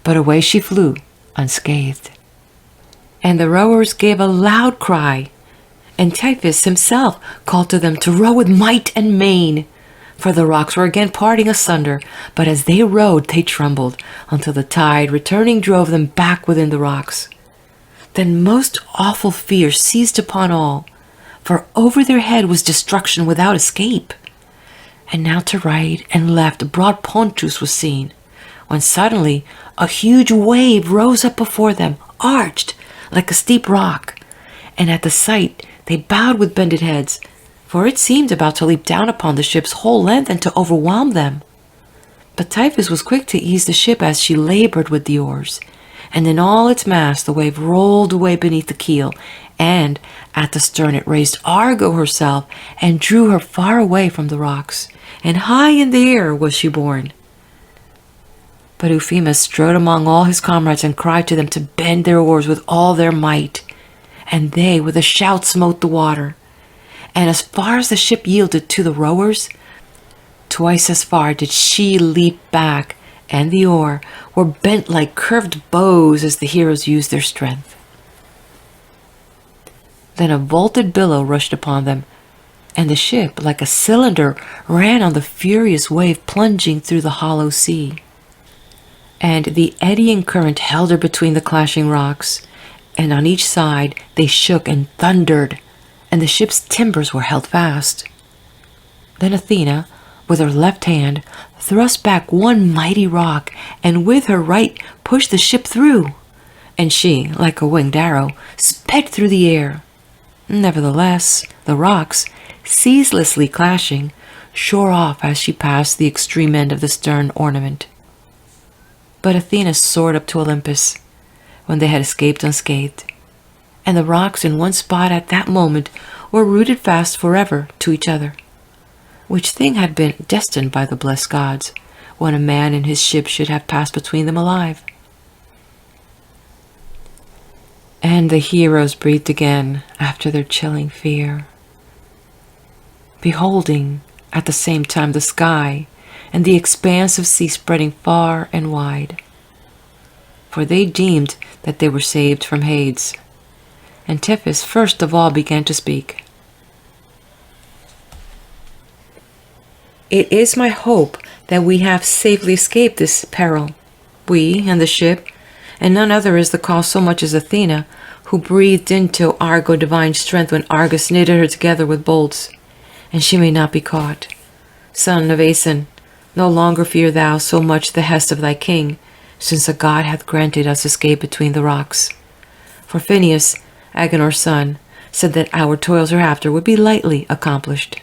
but away she flew unscathed. And the rowers gave a loud cry, and Tiphys himself called to them to row with might and main, for the rocks were again parting asunder, but as they rowed they trembled, until the tide returning drove them back within the rocks. Then most awful fear seized upon all, for over their head was destruction without escape. And now to right and left broad Pontus was seen, when suddenly a huge wave rose up before them, arched like a steep rock, and at the sight they bowed with bended heads, for it seemed about to leap down upon the ship's whole length and to overwhelm them. But Typhus was quick to ease the ship as she labored with the oars, and in all its mass the wave rolled away beneath the keel, and at the stern it raised Argo herself and drew her far away from the rocks, and high in the air was she borne. But Euphemus strode among all his comrades and cried to them to bend their oars with all their might, and they with a shout smote the water, and as far as the ship yielded to the rowers, twice as far did she leap back, and the oar were bent like curved bows as the heroes used their strength. Then a vaulted billow rushed upon them, and the ship, like a cylinder, ran on the furious wave plunging through the hollow sea. And the eddying current held her between the clashing rocks, and on each side they shook and thundered, and the ship's timbers were held fast. Then Athena, with her left hand, thrust back one mighty rock, and with her right pushed the ship through, and she, like a winged arrow, sped through the air. Nevertheless, the rocks, ceaselessly clashing, shore off as she passed the extreme end of the stern ornament. But Athena soared up to Olympus, when they had escaped unscathed, and the rocks in one spot at that moment were rooted fast forever to each other, which thing had been destined by the blessed gods, when a man in his ship should have passed between them alive. And the heroes breathed again after their chilling fear, beholding at the same time the sky and the expanse of sea spreading far and wide. For they deemed that they were saved from Hades. And Typhus first of all began to speak. It is my hope that we have safely escaped this peril, we and the ship, and none other is the cause so much as Athena, who breathed into Argo divine strength when Argus knitted her together with bolts, and she may not be caught. Son of Aeson, no longer fear thou so much the hest of thy king, since a god hath granted us escape between the rocks. For Phineus, Agenor's son, said that our toils hereafter would be lightly accomplished.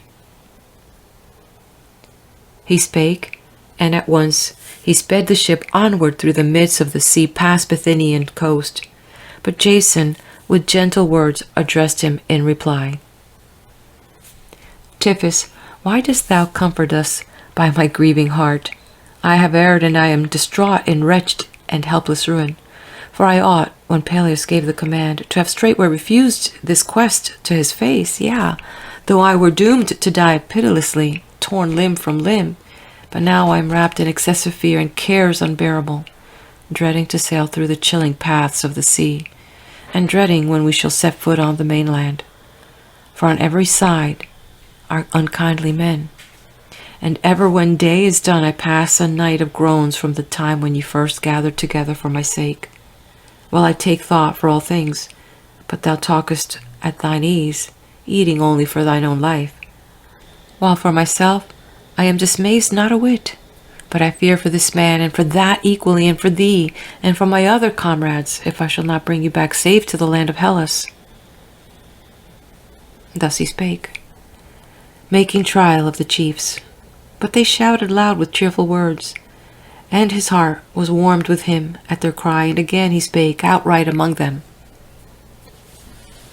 He spake, and at once he sped the ship onward through the midst of the sea past Bithynian coast. But Jason, with gentle words, addressed him in reply. Typhus, why dost thou comfort us by my grieving heart? I have erred, and I am distraught in wretched and helpless ruin. For I ought, when Peleus gave the command, to have straightway refused this quest to his face, though I were doomed to die pitilessly, torn limb from limb. But now I am wrapped in excessive fear and cares unbearable, dreading to sail through the chilling paths of the sea, and dreading when we shall set foot on the mainland. For on every side are unkindly men, and ever when day is done I pass a night of groans from the time when ye first gathered together for my sake. Well, I take thought for all things, but thou talkest at thine ease, eating only for thine own life. While for myself I am dismayed not a whit, but I fear for this man, and for that equally, and for thee, and for my other comrades, if I shall not bring you back safe to the land of Hellas. Thus he spake, making trial of the chiefs, but they shouted loud with cheerful words, and his heart was warmed with him at their cry, and again he spake outright among them.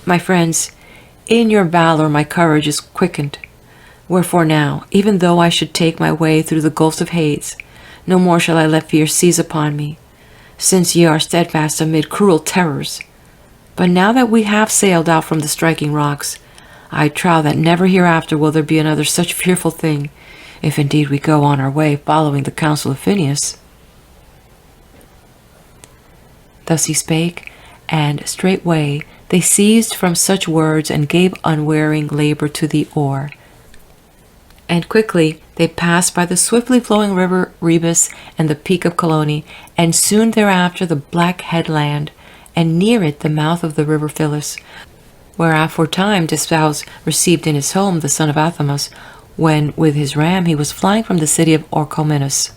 My friends, in your valor my courage is quickened. Wherefore now, even though I should take my way through the gulfs of Hades, no more shall I let fear seize upon me, since ye are steadfast amid cruel terrors. But now that we have sailed out from the striking rocks, I trow that never hereafter will there be another such fearful thing, if indeed we go on our way following the counsel of Phineus. Thus he spake, and straightway they ceased from such words and gave unwearying labor to the oar. And quickly they passed by the swiftly flowing river Rebus and the peak of Colone, and soon thereafter the black headland, and near it the mouth of the river Phyllis, where aforetime Disphous received in his home the son of Athamas, when with his ram he was flying from the city of Orchomenus.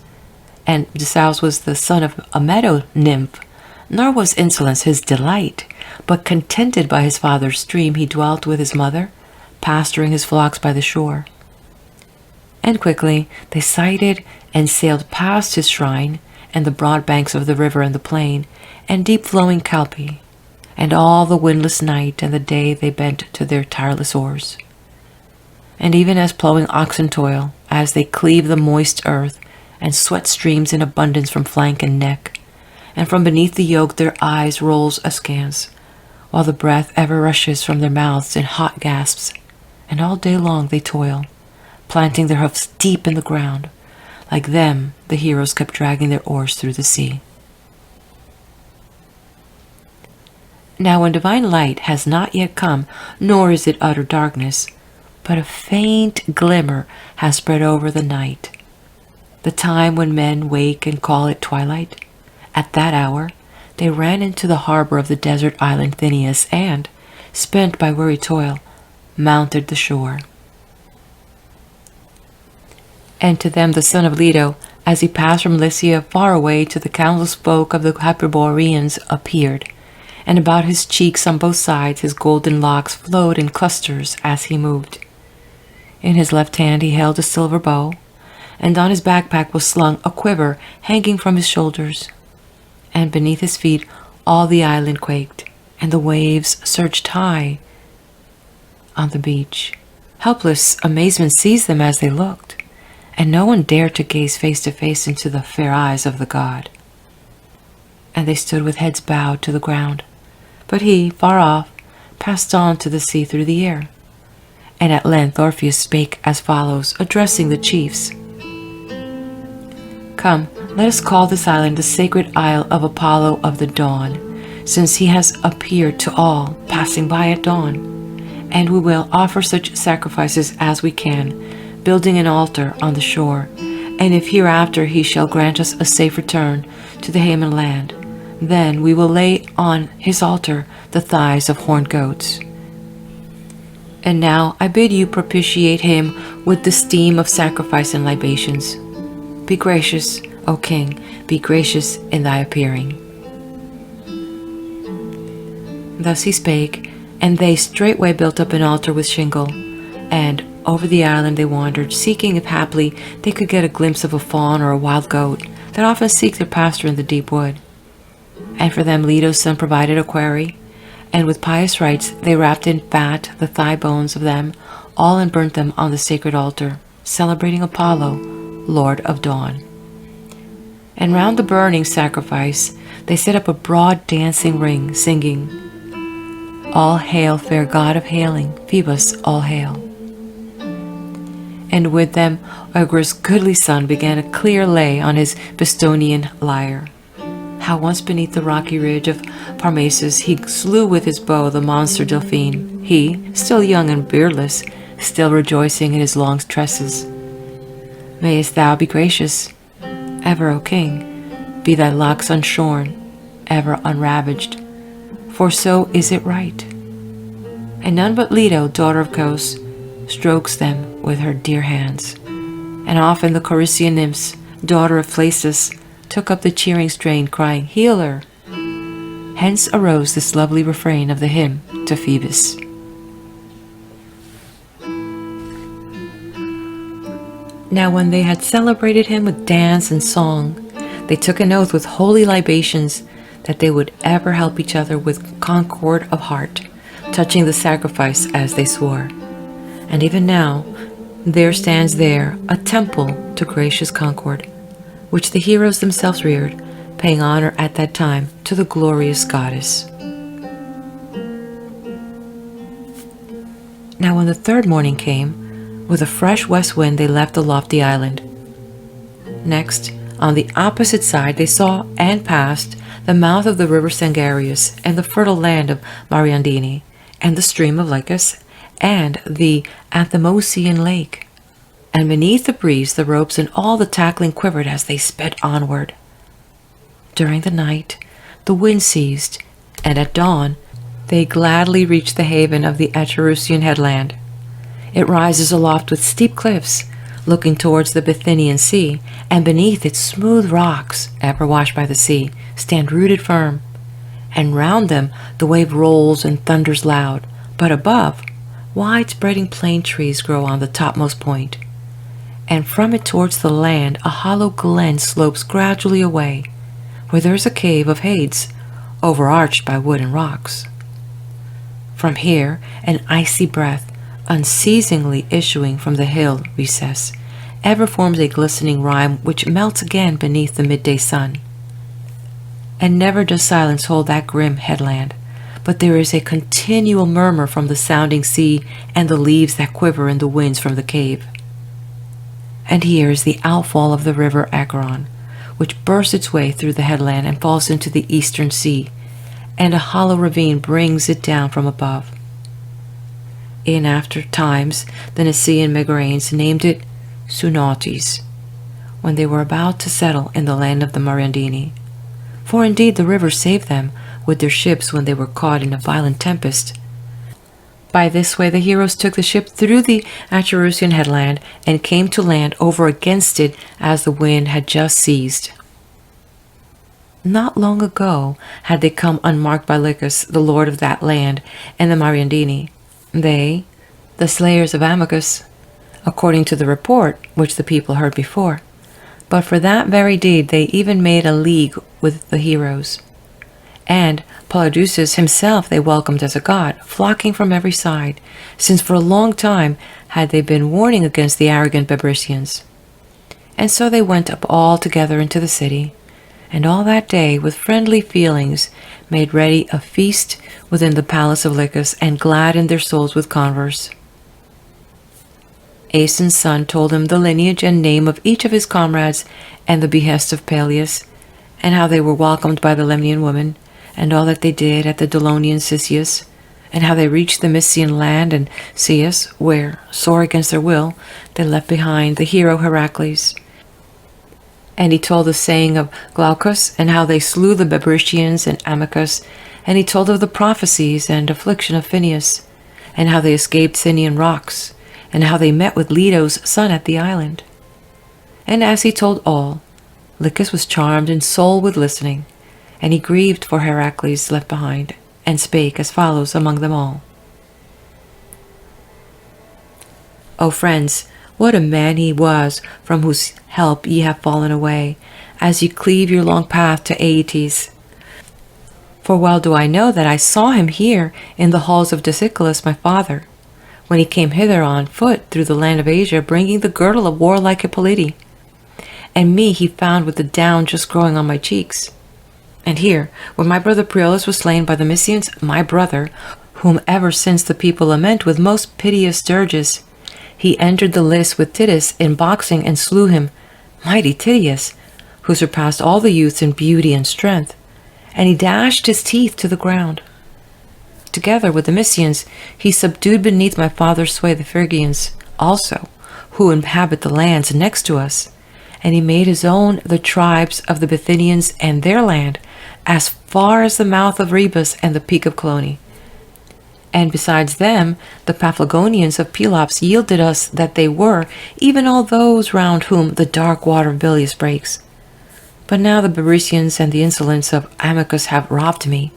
And Disphous was the son of a meadow nymph, nor was insolence his delight, but contented by his father's stream he dwelt with his mother, pasturing his flocks by the shore. And quickly they sighted and sailed past his shrine, and the broad banks of the river and the plain, and deep-flowing Calpe, and all the windless night and the day they bent to their tireless oars. And even as plowing oxen toil, as they cleave the moist earth, and sweat streams in abundance from flank and neck, and from beneath the yoke their eyes rolls askance, while the breath ever rushes from their mouths in hot gasps, and all day long they toil, planting their hoofs deep in the ground. Like them, the heroes kept dragging their oars through the sea. Now when divine light has not yet come, nor is it utter darkness, but a faint glimmer has spread over the night, the time when men wake and call it twilight, at that hour they ran into the harbor of the desert island Thynias, and, spent by weary toil, mounted the shore. And to them the son of Leto, as he passed from Lycia far away to the council spoke of the Hyperboreans, appeared, and about his cheeks on both sides his golden locks flowed in clusters as he moved. In his left hand he held a silver bow, and on his backpack was slung a quiver hanging from his shoulders. And beneath his feet all the island quaked, and the waves surged high on the beach. Helpless amazement seized them as they looked, and no one dared to gaze face to face into the fair eyes of the god. And they stood with heads bowed to the ground, but he, far off, passed on to the sea through the air. And at length Orpheus spake as follows, addressing the chiefs. Come, let us call this island the sacred isle of Apollo of the dawn, since he has appeared to all, passing by at dawn. And we will offer such sacrifices as we can, building an altar on the shore, and if hereafter he shall grant us a safe return to the Hammond land, then we will lay on his altar the thighs of horned goats. And now I bid you propitiate him with the steam of sacrifice and libations. Be gracious, O king, be gracious in thy appearing. Thus he spake, and they straightway built up an altar with shingle, and over the island they wandered, seeking if haply they could get a glimpse of a fawn or a wild goat that often seek their pasture in the deep wood. And for them Leto's son provided a quarry, and with pious rites they wrapped in fat the thigh bones of them all and burnt them on the sacred altar, celebrating Apollo, Lord of Dawn. And round the burning sacrifice they set up a broad dancing ring, singing, All hail, fair god of hailing, Phoebus, all hail. And with them Oeagrus' goodly son began a clear lay on his Bistonian lyre. How once beneath the rocky ridge of Parmesus he slew with his bow the monster Delphine, he, still young and beardless, still rejoicing in his long tresses. Mayest thou be gracious, ever, O king, be thy locks unshorn, ever unravaged, for so is it right. And none but Leto, daughter of Cos, strokes them with her dear hands. And often the Corycian nymphs, daughter of Phasis, took up the cheering strain, crying, Healer! Hence arose this lovely refrain of the hymn to Phoebus. Now when they had celebrated him with dance and song, they took an oath with holy libations that they would ever help each other with concord of heart, touching the sacrifice as they swore. And even now, there stands there a temple to gracious concord, which the heroes themselves reared, paying honor at that time to the glorious goddess. Now when the third morning came, with a fresh west wind they left the lofty island. Next, on the opposite side they saw and passed the mouth of the river Sangarius, and the fertile land of Mariandini, and the stream of Lycus, and the Anthemosian lake. And beneath the breeze the ropes and all the tackling quivered as they sped onward. During the night the wind ceased, and at dawn they gladly reached the haven of the Etruscan headland. It rises aloft with steep cliffs, looking towards the Bithynian sea, and beneath its smooth rocks, ever washed by the sea, stand rooted firm. And round them the wave rolls and thunders loud, but above, wide-spreading plane trees grow on the topmost point, and from it towards the land a hollow glen slopes gradually away, where there is a cave of Hades, overarched by wood and rocks. From here, an icy breath, unceasingly issuing from the hill recess, ever forms a glistening rime which melts again beneath the midday sun. And never does silence hold that grim headland, but there is a continual murmur from the sounding sea and the leaves that quiver in the winds from the cave. And here is the outfall of the river Acheron, which bursts its way through the headland and falls into the eastern sea, and a hollow ravine brings it down from above. In after times, the Nicaean Megarians named it Sunotis, when they were about to settle in the land of the Mariandini. For indeed the river saved them with their ships when they were caught in a violent tempest. By this way the heroes took the ship through the Acherusian headland and came to land over against it as the wind had just ceased. Not long ago had they come unmarked by Lycus, the lord of that land, and the Mariandini, they, the slayers of Amycus, according to the report which the people heard before. But for that very deed they even made a league with the heroes. And Polydeuces himself they welcomed as a god, flocking from every side, since for a long time had they been warning against the arrogant Bebrycians. And so they went up all together into the city, and all that day with friendly feelings made ready a feast within the palace of Lycus, and gladdened their souls with converse. Aeson's son told him the lineage and name of each of his comrades, and the behest of Peleus, and how they were welcomed by the Lemnian women, and all that they did at the Dolonian Cyzicus, and how they reached the Mysian land and Cius, where, sore against their will, they left behind the hero Heracles. And he told the saying of Glaucus, and how they slew the Bebrycians and Amycus, and he told of the prophecies and affliction of Phineus, and how they escaped Cyanean rocks, and how they met with Leto's son at the island. And as he told all, Lycus was charmed in soul with listening, and he grieved for Heracles left behind, and spake as follows among them all. O friends, what a man he was, from whose help ye have fallen away, as ye cleave your long path to Aeetes. For well do I know that I saw him here in the halls of Diciculus my father, when he came hither on foot through the land of Asia, bringing the girdle of warlike Hippolyte. And me he found with the down just growing on my cheeks. And here, when my brother Priolus was slain by the Mysians, my brother, whom ever since the people lament with most piteous dirges, he entered the lists with Titus in boxing and slew him, mighty Titus, who surpassed all the youths in beauty and strength, and he dashed his teeth to the ground. Together with the Mysians, he subdued beneath my father's sway the Phrygians also, who inhabit the lands next to us, and he made his own the tribes of the Bithynians and their land, as far as the mouth of Rebus and the peak of Clone. And besides them, the Paphlagonians of Pelops yielded us that they were, even all those round whom the dark water of Bilius breaks. But now the Bebrycians and the insolence of Amycus have robbed me,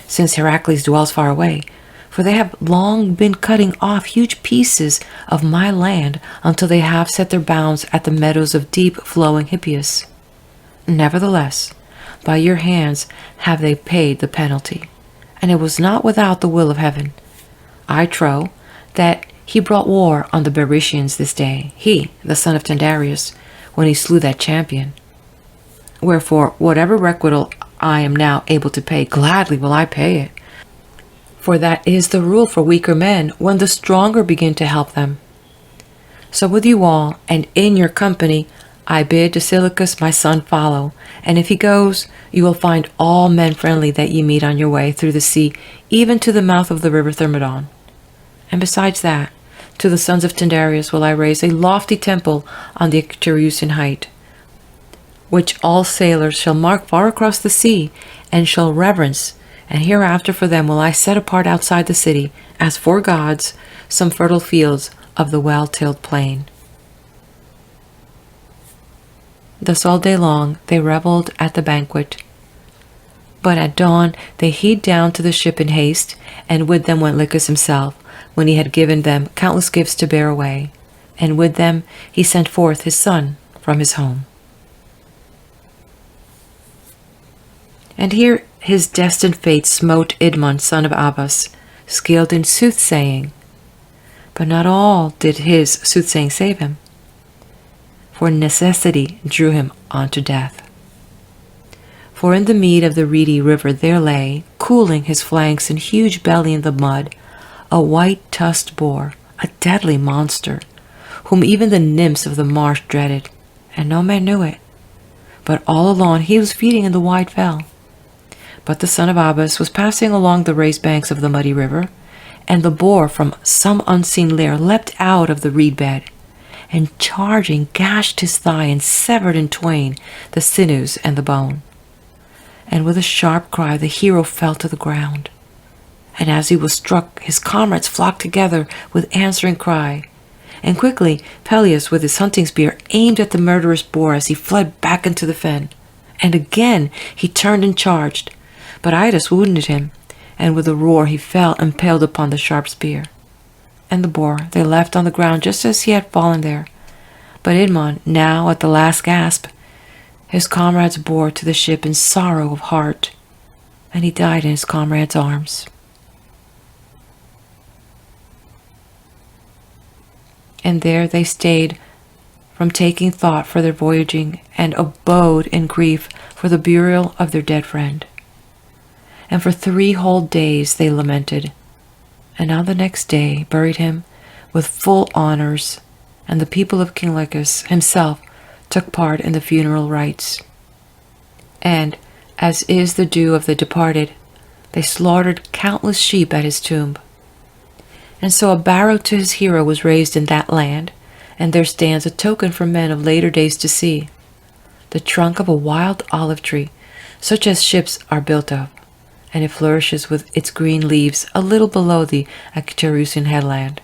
since Heracles dwells far away, for they have long been cutting off huge pieces of my land until they have set their bounds at the meadows of deep-flowing Hippias. Nevertheless, by your hands have they paid the penalty, and it was not without the will of heaven. I trow that he brought war on the Bebrycians this day, he, the son of Tyndareus, when he slew that champion. Wherefore, whatever requital I am now able to pay, gladly will I pay it. For that is the rule for weaker men, when the stronger begin to help them. So with you all, and in your company, I bid Cyzicus my son follow, and if he goes, you will find all men friendly that ye meet on your way through the sea, even to the mouth of the river Thermodon. And besides that, to the sons of Tyndareus will I raise a lofty temple on the Icterusian height, which all sailors shall mark far across the sea, and shall reverence, and hereafter for them will I set apart outside the city, as for gods, some fertile fields of the well-tilled plain. Thus all day long they revelled at the banquet. But at dawn they hied down to the ship in haste, and with them went Lycus himself, when he had given them countless gifts to bear away, and with them he sent forth his son from his home. And here his destined fate smote Idmon, son of Abbas, skilled in soothsaying. But not all did his soothsaying save him, for necessity drew him on to death. For in the mead of the Rioni River there lay, cooling his flanks and huge belly in the mud, a white-tusked boar, a deadly monster, whom even the nymphs of the marsh dreaded, and no man knew it. But all alone he was feeding in the wide fell. But the son of Abbas was passing along the raised banks of the muddy river, and the boar from some unseen lair leapt out of the reed bed, and charging gashed his thigh and severed in twain the sinews and the bone. And with a sharp cry the hero fell to the ground. And as he was struck, his comrades flocked together with answering cry. And quickly Peleus with his hunting spear aimed at the murderous boar as he fled back into the fen. And again he turned and charged, but Idas wounded him, and with a roar he fell impaled upon the sharp spear. And the boar they left on the ground just as he had fallen there. But Idmon, now at the last gasp, his comrades bore to the ship in sorrow of heart, and he died in his comrades' arms. And there they stayed from taking thought for their voyaging, and abode in grief for the burial of their dead friend. And for 3 whole days they lamented, and on the next day buried him with full honors, and the people of King Lycus himself took part in the funeral rites. And, as is the due of the departed, they slaughtered countless sheep at his tomb. And so a barrow to his hero was raised in that land, and there stands a token for men of later days to see, the trunk of a wild olive tree, such as ships are built of, and it flourishes with its green leaves a little below the Acherusian headland.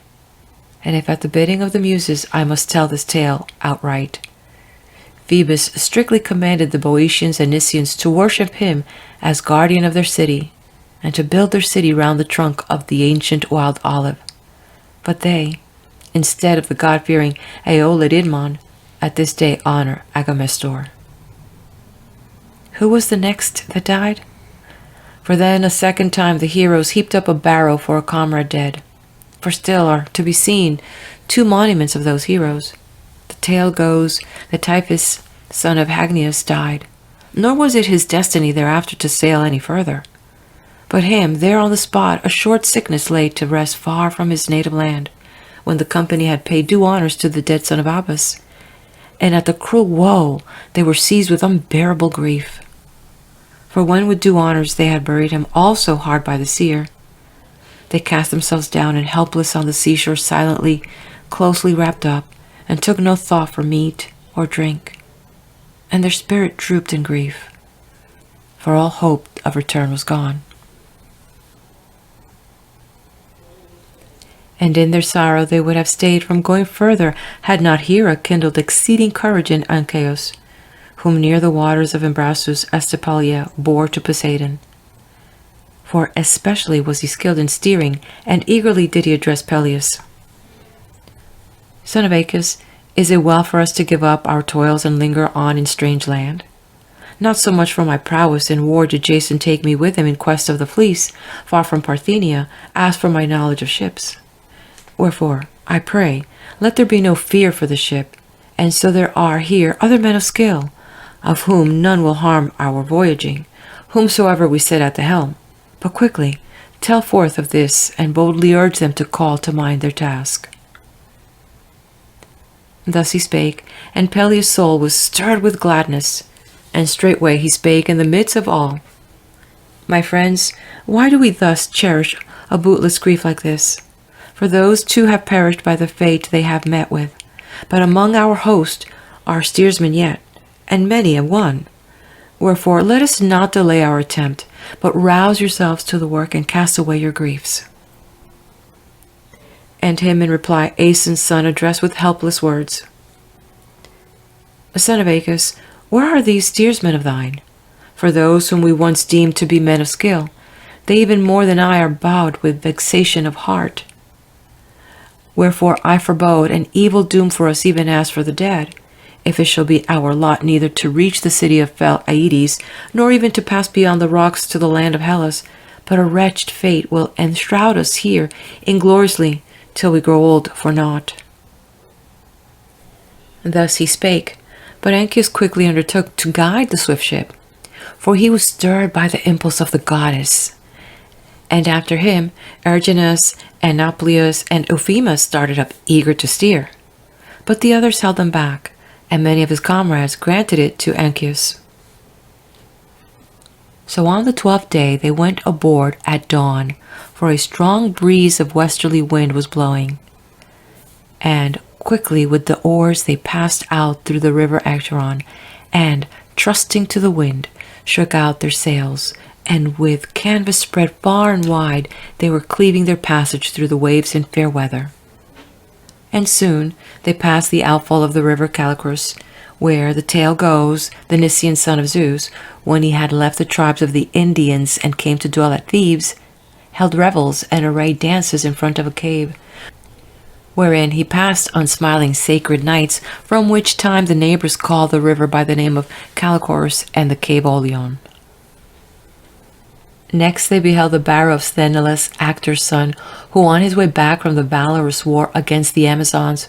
And if at the bidding of the Muses I must tell this tale outright, Phoebus strictly commanded the Boeotians and Niceans to worship him as guardian of their city, and to build their city round the trunk of the ancient wild olive. But they, instead of the god-fearing Aeolid Idmon, at this day honor Agamestor. Who was the next that died? For then a second time the heroes heaped up a barrow for a comrade dead. For still are to be seen 2 monuments of those heroes. The tale goes that Typhus, son of Hagnias, died, nor was it his destiny thereafter to sail any further. But him there on the spot a short sickness laid to rest far from his native land, when the company had paid due honors to the dead son of Abbas, and at the cruel woe they were seized with unbearable grief. For when with due honors they had buried him also hard by the seer, they cast themselves down and helpless on the seashore silently, closely wrapped up, and took no thought for meat or drink, and their spirit drooped in grief, for all hope of return was gone. And in their sorrow they would have stayed from going further had not Hera kindled exceeding courage in Ancaeus, whom near the waters of Imbrasus Estepalia bore to Poseidon. For especially was he skilled in steering, and eagerly did he address Peleus. Son of Aeacus, is it well for us to give up our toils and linger on in strange land? Not so much for my prowess in war did Jason take me with him in quest of the fleece, far from Parthenia, as for my knowledge of ships. Wherefore, I pray, let there be no fear for the ship, and so there are here other men of skill, of whom none will harm our voyaging, whomsoever we set at the helm. But quickly, tell forth of this, and boldly urge them to call to mind their task. Thus he spake, and Peleus' soul was stirred with gladness, and straightway he spake in the midst of all. My friends, why do we thus cherish a bootless grief like this? For those 2 have perished by the fate they have met with, but among our host are steersmen yet, and many have won. Wherefore let us not delay our attempt, but rouse yourselves to the work and cast away your griefs. And him in reply Aeson's son addressed with helpless words. Son of Aeacus, where are these steersmen of thine? For those whom we once deemed to be men of skill, they even more than I are bowed with vexation of heart. Wherefore I forebode an evil doom for us even as for the dead, if it shall be our lot neither to reach the city of fell Aedes, nor even to pass beyond the rocks to the land of Hellas, but a wretched fate will enshroud us here ingloriously till we grow old for naught. Thus he spake, but Anchius quickly undertook to guide the swift ship, for he was stirred by the impulse of the goddess. And after him, Erginus and Nauplius and Euphemus started up, eager to steer. But the others held them back, and many of his comrades granted it to Anchius. So on the 12th day they went aboard at dawn, for a strong breeze of westerly wind was blowing. And quickly with the oars they passed out through the river Acheron, and, trusting to the wind, shook out their sails, and with canvas spread far and wide they were cleaving their passage through the waves in fair weather. And soon they passed the outfall of the river Callicrus, where, the tale goes, the Nysian son of Zeus, when he had left the tribes of the Indians and came to dwell at Thebes, held revels and arrayed dances in front of a cave, wherein he passed unsmiling sacred nights, from which time the neighbors called the river by the name of Callicrus and the cave Olion. Next they beheld the barrow of Sthenelus, Actor's son, who on his way back from the valorous war against the Amazons,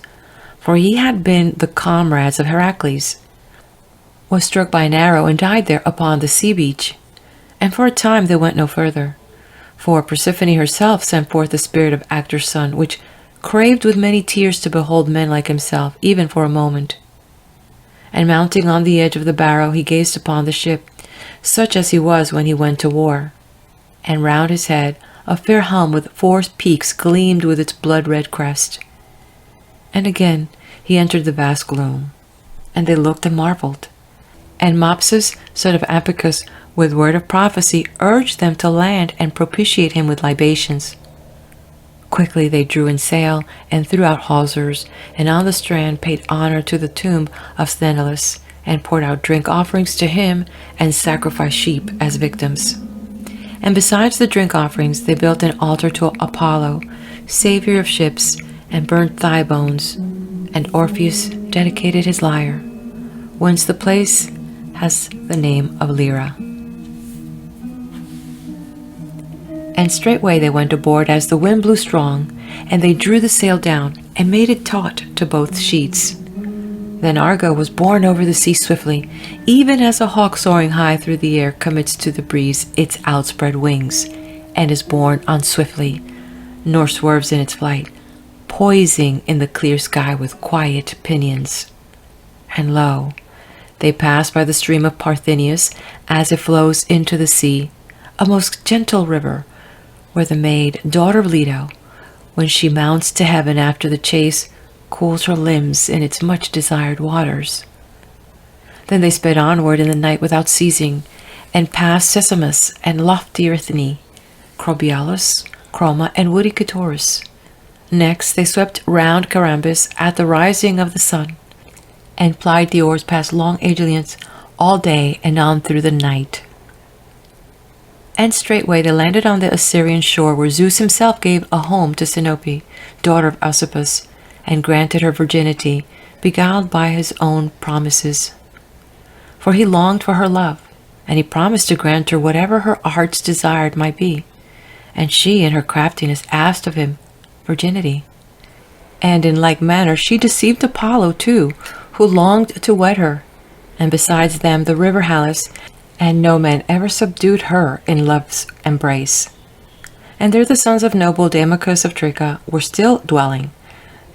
for he had been the comrades of Heracles, was struck by an arrow and died there upon the sea beach. And for a time they went no further, for Persephone herself sent forth the spirit of Actor's son, which craved with many tears to behold men like himself, even for a moment. And mounting on the edge of the barrow, he gazed upon the ship, such as he was when he went to war. And round his head a fair helm with 4 peaks gleamed with its blood-red crest. And again he entered the vast gloom, and they looked and marveled. And Mopsus, son of Ampicus, with word of prophecy, urged them to land and propitiate him with libations. Quickly they drew in sail and threw out hawsers, and on the strand paid honor to the tomb of Sthenelus, and poured out drink offerings to him, and sacrificed sheep as victims. And besides the drink offerings, they built an altar to Apollo, savior of ships, and burnt thigh bones, and Orpheus dedicated his lyre, whence the place has the name of Lyra. And straightway they went aboard as the wind blew strong, and they drew the sail down, and made it taut to both sheets. Then Argo was borne over the sea swiftly, even as a hawk soaring high through the air commits to the breeze its outspread wings, and is borne on swiftly, nor swerves in its flight, poising in the clear sky with quiet pinions. And lo, they passed by the stream of Parthenius as it flows into the sea, a most gentle river, where the maid, daughter of Leto, when she mounts to heaven after the chase, cools her limbs in its much-desired waters. Then they sped onward in the night without ceasing, and passed Sesamus and lofty Erythine, Crobialus, Chroma, and woody Catoris. Next they swept round Carambis at the rising of the sun, and plied the oars past long Aegilians all day and on through the night. And straightway they landed on the Assyrian shore, where Zeus himself gave a home to Sinope, daughter of Asopus, and granted her virginity, beguiled by his own promises. For he longed for her love, and he promised to grant her whatever her heart's desired might be. And she, in her craftiness, asked of him virginity. And in like manner she deceived Apollo too, who longed to wed her, and besides them the river Halys, and no man ever subdued her in love's embrace. And there the sons of noble Damachus of Tricca were still dwelling,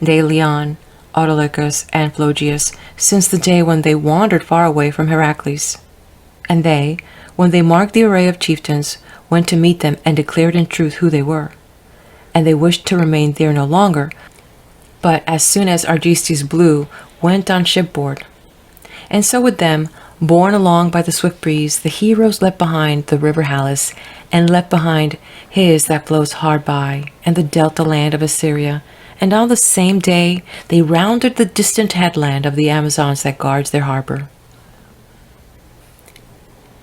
Deleon, Autolycus, and Phlogius, since the day when they wandered far away from Heracles. And they, when they marked the array of chieftains, went to meet them and declared in truth who they were. And they wished to remain there no longer, but as soon as Argestes blew, went on shipboard. And so with them, borne along by the swift breeze, the heroes left behind the river Halys, and left behind his that flows hard by, and the delta land of Assyria. And on the same day they rounded the distant headland of the Amazons that guards their harbor.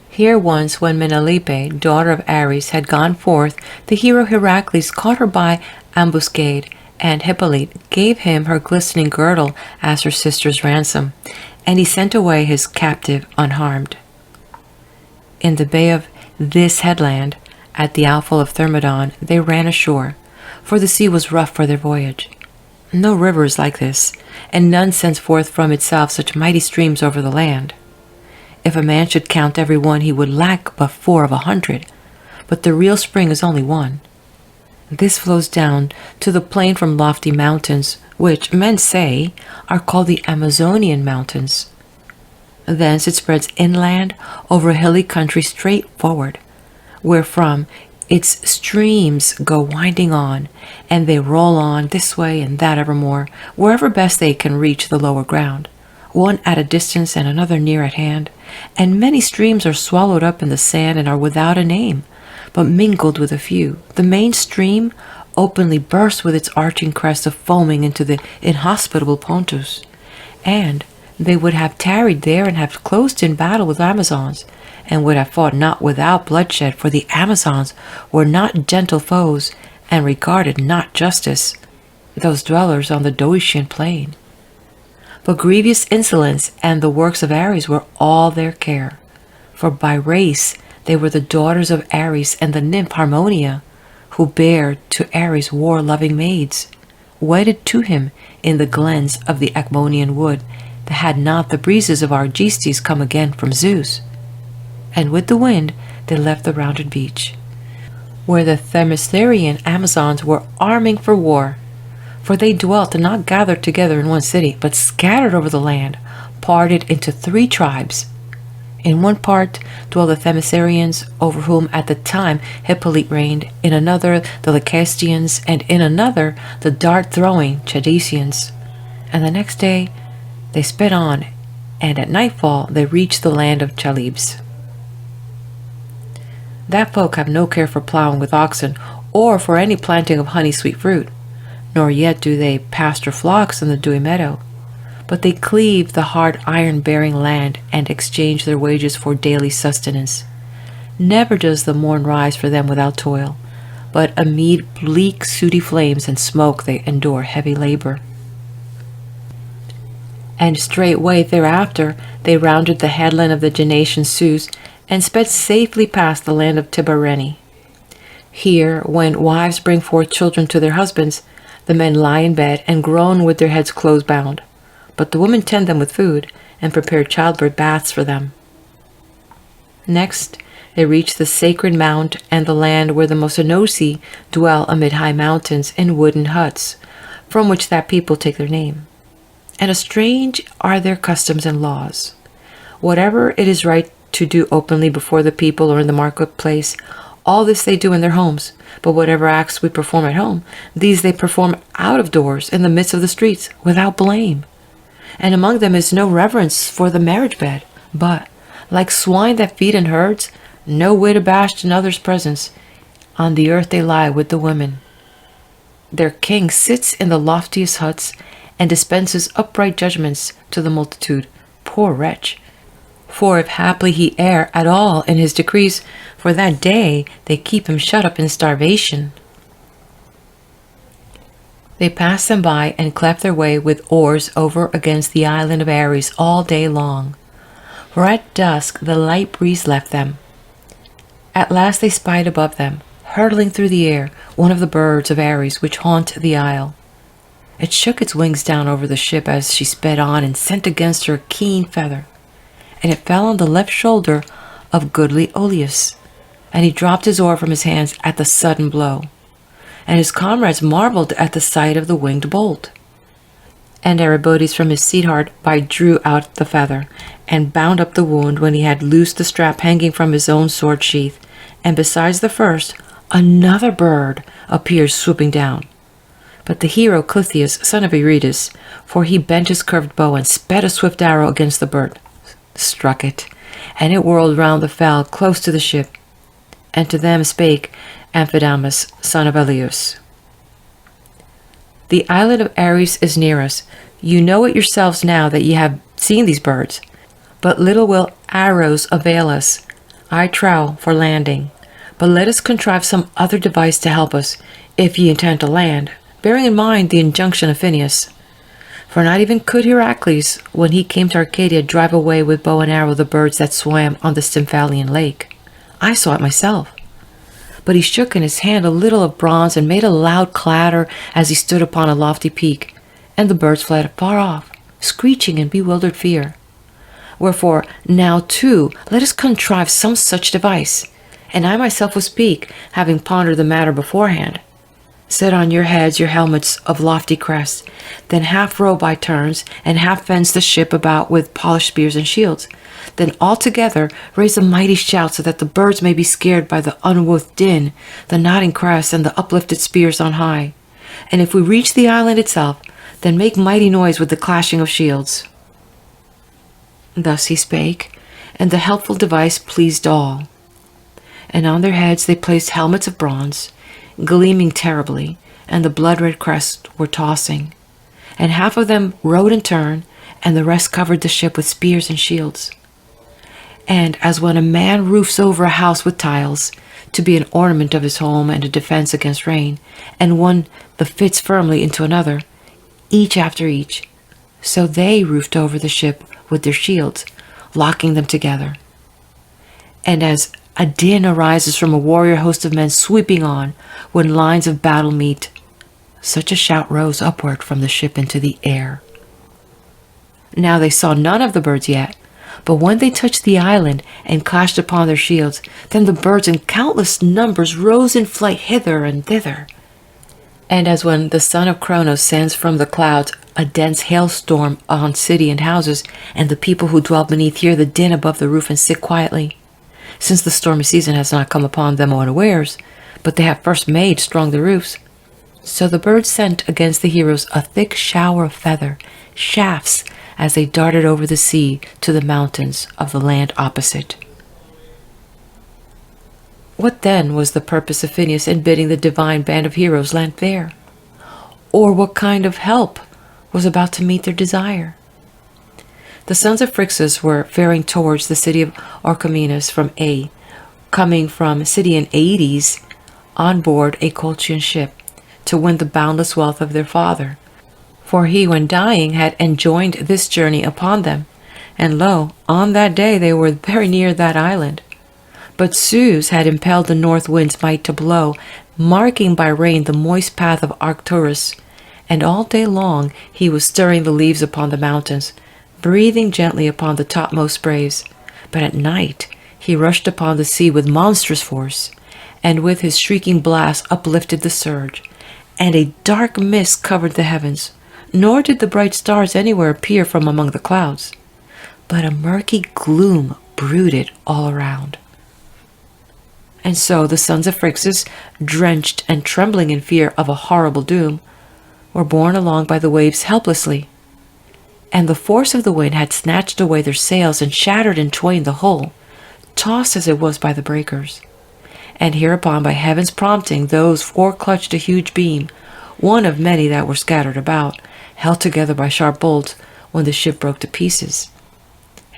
Here once, when Menelepe, daughter of Ares, had gone forth, the hero Heracles caught her by ambuscade, and Hippolyte gave him her glistening girdle as her sister's ransom, and he sent away his captive unharmed. In the bay of this headland, at the outfall of Thermodon, they ran ashore, for the sea was rough for their voyage. No river is like this, and none sends forth from itself such mighty streams over the land. If a man should count every one, he would lack but 4 of 100, but the real spring is only one. This flows down to the plain from lofty mountains, which, men say, are called the Amazonian mountains. Thence it spreads inland over a hilly country straight forward, wherefrom its streams go winding on, and they roll on this way and that evermore, wherever best they can reach the lower ground, one at a distance and another near at hand, and many streams are swallowed up in the sand and are without a name, but mingled with a few. The main stream openly bursts with its arching crest of foaming into the inhospitable Pontus, and they would have tarried there and have closed in battle with Amazons, and would have fought not without bloodshed, for the Amazons were not gentle foes, and regarded not justice, those dwellers on the Doitian plain. But grievous insolence and the works of Ares were all their care, for by race they were the daughters of Ares and the nymph Harmonia, who bare to Ares war-loving maids, wedded to him in the glens of the Acmonian wood, that had not the breezes of Argestes come again from Zeus. And with the wind they left the rounded beach, where the Themysterian Amazons were arming for war, for they dwelt not gathered together in one city, but scattered over the land, parted into 3 tribes. In one part dwell the Themysterians, over whom at the time Hippolyte reigned, in another the Lycastians, and in another the dart-throwing Chadesians. And the next day they sped on, and at nightfall they reached the land of Chalybes. That folk have no care for plowing with oxen, or for any planting of honey-sweet fruit, nor yet do they pasture flocks in the dewy meadow, but they cleave the hard iron-bearing land and exchange their wages for daily sustenance. Never does the morn rise for them without toil, but amid bleak sooty flames and smoke they endure heavy labor. And straightway thereafter they rounded the headland of the Genatian Sus, and sped safely past the land of Tibareni. Here, when wives bring forth children to their husbands, the men lie in bed and groan with their heads close bound, but the women tend them with food, and prepare childbirth baths for them. Next, they reach the sacred mount and the land where the Mosanosi dwell amid high mountains in wooden huts, from which that people take their name. And strange are their customs and laws. Whatever it is right to do openly before the people or in the marketplace, all this they do in their homes, but whatever acts we perform at home, these they perform out of doors in the midst of the streets, without blame. And among them is no reverence for the marriage bed, but, like swine that feed in herds, no whit abashed in others' presence, on the earth they lie with the women. Their king sits in the loftiest huts, and dispenses upright judgments to the multitude. Poor wretch! For if haply he err at all in his decrees, for that day they keep him shut up in starvation. They pass them by and cleft their way with oars over against the island of Ares all day long, for at dusk the light breeze left them. At last they spied above them, hurtling through the air, one of the birds of Ares which haunt the isle. It shook its wings down over the ship as she sped on, and sent against her a keen feather, and it fell on the left shoulder of goodly Oileus, and he dropped his oar from his hands at the sudden blow, and his comrades marveled at the sight of the winged bolt. And Aribodes from his seat hard by drew out the feather, and bound up the wound when he had loosed the strap hanging from his own sword sheath, and besides the first, another bird appeared swooping down. But the hero Clytius, son of Eurytus, for he bent his curved bow and sped a swift arrow against the bird, struck it, and it whirled round the fell close to the ship. And to them spake Amphidamas, son of Aleus. The island of Ares is near us. You know it yourselves now that ye have seen these birds. But little will arrows avail us, I trow, for landing. But let us contrive some other device to help us, if ye intend to land, bearing in mind the injunction of Phineus. For not even could Heracles, when he came to Arcadia, drive away with bow and arrow the birds that swam on the Stymphalian lake. I saw it myself. But he shook in his hand a little of bronze and made a loud clatter as he stood upon a lofty peak, and the birds fled far off, screeching in bewildered fear. Wherefore, now too, let us contrive some such device, and I myself will speak, having pondered the matter beforehand. Set on your heads your helmets of lofty crests, then half row by turns, and half fence the ship about with polished spears and shields. Then all together raise a mighty shout, so that the birds may be scared by the unwothed din, the nodding crests, and the uplifted spears on high. And if we reach the island itself, then make mighty noise with the clashing of shields. Thus he spake, and the helpful device pleased all. And on their heads they placed helmets of bronze, gleaming terribly, and the blood-red crests were tossing. And half of them rowed in turn, and the rest covered the ship with spears and shields. And as when a man roofs over a house with tiles, to be an ornament of his home and a defense against rain, and one the fits firmly into another, each after each, so they roofed over the ship with their shields, locking them together. And as a din arises from a warrior host of men sweeping on, when lines of battle meet, such a shout rose upward from the ship into the air. Now they saw none of the birds yet, but when they touched the island and clashed upon their shields, then the birds in countless numbers rose in flight hither and thither. And as when the son of Cronos sends from the clouds a dense hailstorm on city and houses, and the people who dwell beneath hear the din above the roof and sit quietly, since the stormy season has not come upon them unawares, but they have first made strong the roofs. So the birds sent against the heroes a thick shower of feather, shafts, as they darted over the sea to the mountains of the land opposite. What then was the purpose of Phineus in bidding the divine band of heroes land there? Or what kind of help was about to meet their desire? The sons of Phrixus were faring towards the city of Orchomenus from coming from Cydian Aedes on board a Colchian ship, to win the boundless wealth of their father. For he, when dying, had enjoined this journey upon them, and lo, on that day they were very near that island. But Zeus had impelled the north wind's might to blow, marking by rain the moist path of Arcturus, and all day long he was stirring the leaves upon the mountains, breathing gently upon the topmost sprays. But at night he rushed upon the sea with monstrous force, and with his shrieking blast uplifted the surge, and a dark mist covered the heavens, nor did the bright stars anywhere appear from among the clouds, but a murky gloom brooded all around. And so the sons of Phrixus, drenched and trembling in fear of a horrible doom, were borne along by the waves helplessly, and the force of the wind had snatched away their sails and shattered in twain the hull, tossed as it was by the breakers. And hereupon, by heaven's prompting, those four clutched a huge beam, one of many that were scattered about, held together by sharp bolts, when the ship broke to pieces.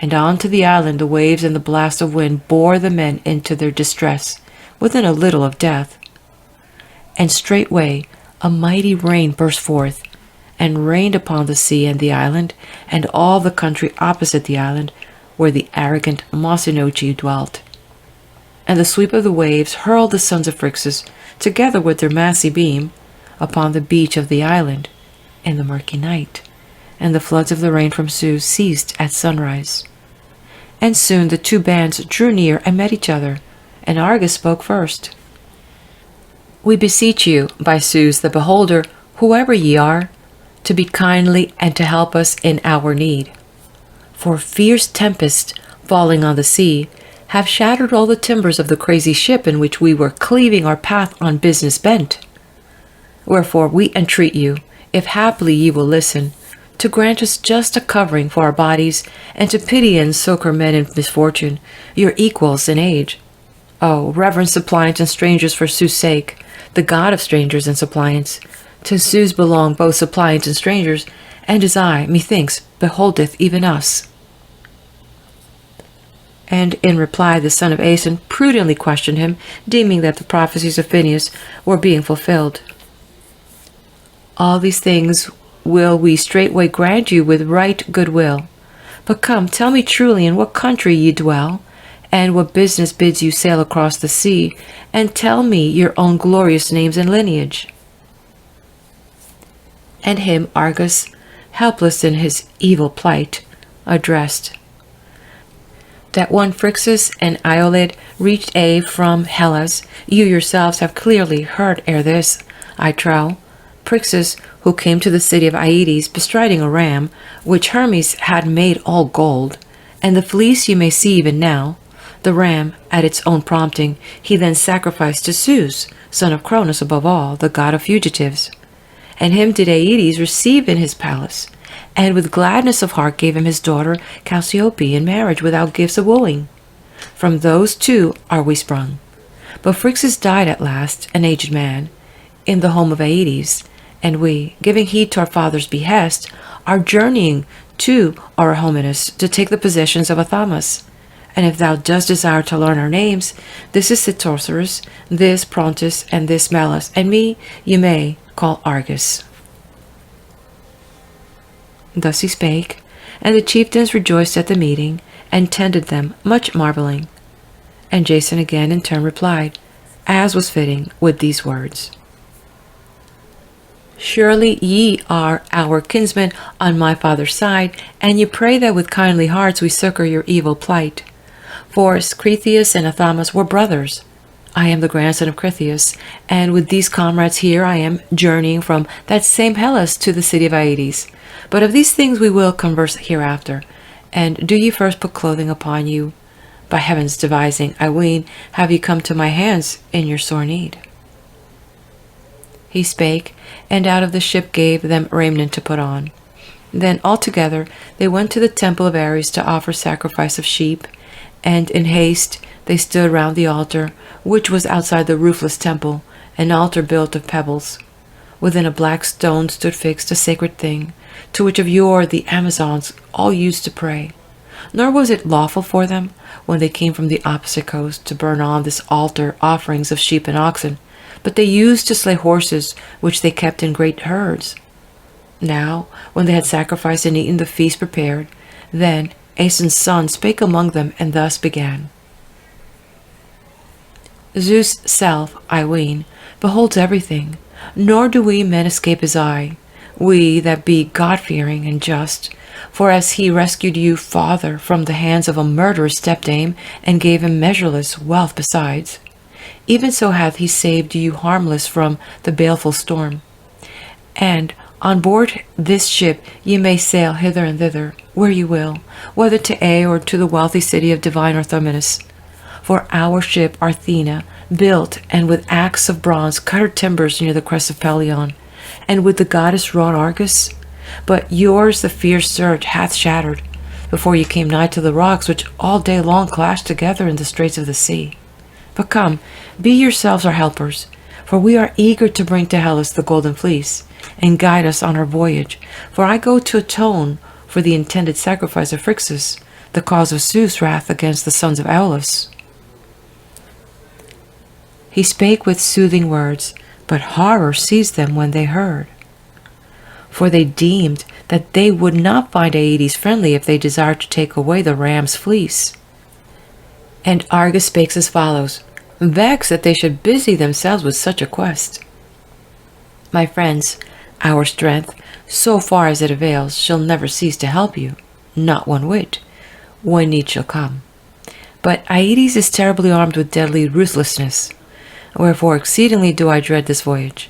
And on to the island the waves and the blast of wind bore the men into their distress, within a little of death. And straightway a mighty rain burst forth, and rained upon the sea and the island, and all the country opposite the island, where the arrogant Mossynoeci dwelt. And the sweep of the waves hurled the sons of Phrixus, together with their massy beam, upon the beach of the island in the murky night, and the floods of the rain from Zeus ceased at sunrise. And soon the two bands drew near and met each other, and Argus spoke first. "We beseech you, by Zeus the beholder, whoever ye are, to be kindly and to help us in our need. For fierce tempests, falling on the sea, have shattered all the timbers of the crazy ship in which we were cleaving our path on business bent. Wherefore we entreat you, if haply ye will listen, to grant us just a covering for our bodies, and to pity and succor men in misfortune, your equals in age. O reverend suppliants and strangers, for Zeus' sake, the god of strangers and suppliants. To Zeus belong both suppliants and strangers, and his eye, methinks, beholdeth even us." And in reply the son of Aeson prudently questioned him, deeming that the prophecies of Phineus were being fulfilled. All these things will we straightway grant you with right good will. But come, tell me truly in what country ye dwell, and what business bids you sail across the sea, and tell me your own glorious names and lineage. And him Argus, helpless in his evil plight, addressed. That one Phrixus and Iolid reached aid from Hellas, you yourselves have clearly heard ere this, I trow. Phrixus, who came to the city of Aedes bestriding a ram, which Hermes had made all gold, and the fleece you may see even now. The ram, at its own prompting, he then sacrificed to Zeus, son of Cronus above all, the god of fugitives. And him did Aedes receive in his palace, and with gladness of heart gave him his daughter Chalciope in marriage without gifts of wooing. From those two are we sprung. But Phrixus died at last, an aged man, in the home of Aedes, and we, giving heed to our father's behest, are journeying to Arhomenus to take the possessions of Athamas. And if thou dost desire to learn our names, this is Citocerus, this Pontus, and this Malus, and me you may call Argus. Thus he spake, and the chieftains rejoiced at the meeting, and tended them, much marvelling. And Jason again in turn replied, as was fitting, with these words. Surely ye are our kinsmen on my father's side, and ye pray that with kindly hearts we succor your evil plight. For Cretheus and Athamas were brothers. I am the grandson of Cretheus, and with these comrades here I am journeying from that same Hellas to the city of Aedes. But of these things we will converse hereafter. And do ye first put clothing upon you? By heaven's devising, I ween, have ye come to my hands in your sore need. He spake, and out of the ship gave them raiment to put on. Then altogether they went to the temple of Ares to offer sacrifice of sheep, and in haste they stood round the altar, which was outside the roofless temple, an altar built of pebbles. Within a black stone stood fixed a sacred thing, to which of yore the Amazons all used to pray. Nor was it lawful for them, when they came from the opposite coast, to burn on this altar offerings of sheep and oxen, but they used to slay horses, which they kept in great herds. Now, when they had sacrificed and eaten the feast prepared, then Aeson's son spake among them, and thus began. Zeus' self, I ween, beholds everything, nor do we men escape his eye, we that be God-fearing and just. For as he rescued you, father, from the hands of a murderous stepdame, and gave him measureless wealth besides, even so hath he saved you harmless from the baleful storm. And on board this ship ye may sail hither and thither, where you will, whether to Aea or to the wealthy city of divine Arthomenus. For our ship Arthena, built and with axe of bronze cut her timbers near the crest of Pelion, and with the goddess wrought Argus. But yours the fierce surge hath shattered, before ye came nigh to the rocks which all day long clashed together in the straits of the sea. But come, be yourselves our helpers, for we are eager to bring to Hellas the Golden Fleece, and guide us on our voyage, for I go to atone for the intended sacrifice of Phrixus, the cause of Zeus' wrath against the sons of Aeolus. He spake with soothing words, but horror seized them when they heard. For they deemed that they would not find Aedes friendly if they desired to take away the ram's fleece. And Argus spake as follows, vexed that they should busy themselves with such a quest. My friends, our strength, so far as it avails, shall never cease to help you, not one whit, when need shall come. But Aedes is terribly armed with deadly ruthlessness, wherefore exceedingly do I dread this voyage.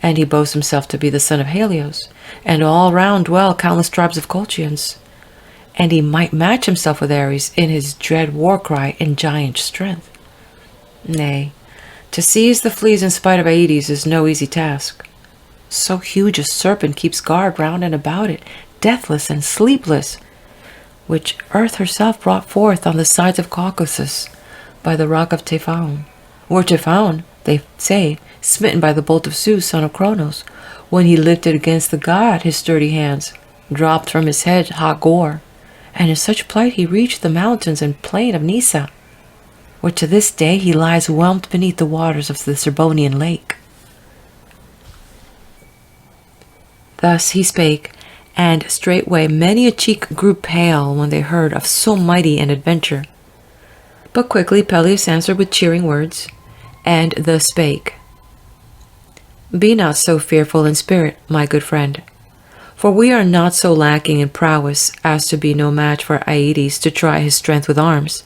And he boasts himself to be the son of Helios, and all round dwell countless tribes of Colchians. And he might match himself with Ares in his dread war-cry and giant strength. Nay, to seize the fleece in spite of Aedes is no easy task. So huge a serpent keeps guard round and about it, deathless and sleepless, which earth herself brought forth on the sides of Caucasus by the rock of Typhoon, where Typhoon, they say, smitten by the bolt of Zeus, son of Cronos, when he lifted against the god his sturdy hands, dropped from his head hot gore, and in such plight he reached the mountains and plain of Nysa, where to this day he lies whelmed beneath the waters of the Serbonian lake. Thus he spake, and straightway many a cheek grew pale when they heard of so mighty an adventure. But quickly Peleus answered with cheering words, and thus spake. Be not so fearful in spirit, my good friend, for we are not so lacking in prowess as to be no match for Aeetes to try his strength with arms.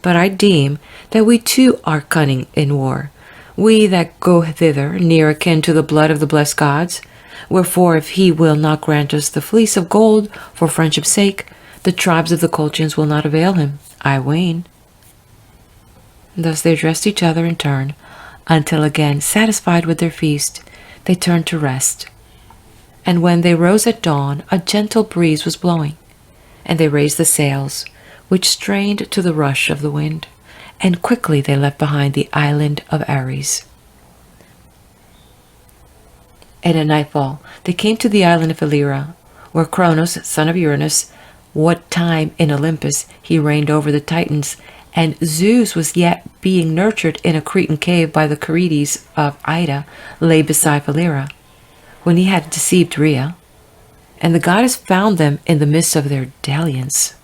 But I deem that we too are cunning in war, we that go thither near akin to the blood of the blessed gods. Wherefore, if he will not grant us the fleece of gold for friendship's sake, the tribes of the Colchians will not avail him, I ween. Thus they addressed each other in turn, until again, satisfied with their feast, they turned to rest. And when they rose at dawn, a gentle breeze was blowing, and they raised the sails, which strained to the rush of the wind, and quickly they left behind the island of Ares. And at nightfall they came to the island of Illyria, where Cronos, son of Uranus, what time in Olympus he reigned over the Titans, and Zeus was yet being nurtured in a Cretan cave by the Curetes of Ida, lay beside Illyria, when he had deceived Rhea. And the goddess found them in the midst of their dalliance.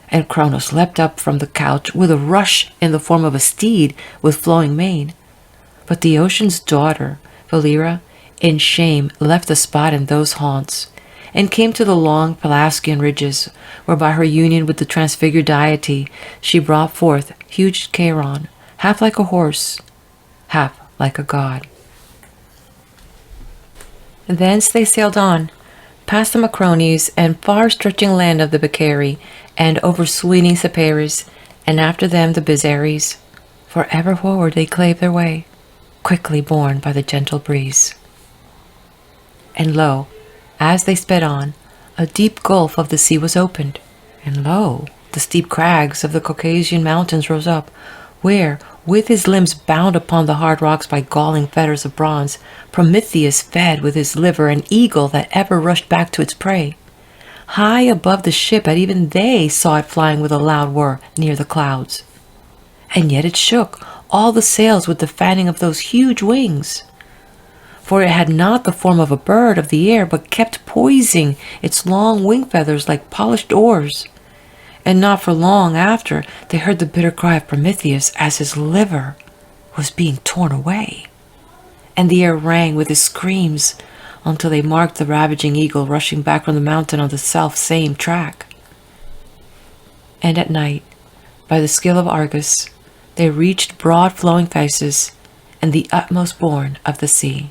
And Cronos leapt up from the couch with a rush in the form of a steed with flowing mane. But the ocean's daughter, Illyria, in shame left the spot in those haunts, and came to the long Pelasgian ridges, where by her union with the transfigured deity she brought forth huge Charon, half like a horse, half like a god. Thence they sailed on, past the Macrones and far-stretching land of the Bacchae, and over sweeney Cyparis, and after them the Bizares. For ever forward they clave their way, quickly borne by the gentle breeze. And lo, as they sped on, a deep gulf of the sea was opened, and lo, the steep crags of the Caucasian mountains rose up, where, with his limbs bound upon the hard rocks by galling fetters of bronze, Prometheus fed with his liver an eagle that ever rushed back to its prey. High above the ship, and even they saw it flying with a loud whir near the clouds. And yet it shook all the sails with the fanning of those huge wings. For it had not the form of a bird of the air, but kept poising its long wing feathers like polished oars. And not for long after they heard the bitter cry of Prometheus as his liver was being torn away. And the air rang with his screams until they marked the ravaging eagle rushing back from the mountain on the self-same track. And at night, by the skill of Argus, they reached broad flowing Phasis and the utmost bourne of the sea.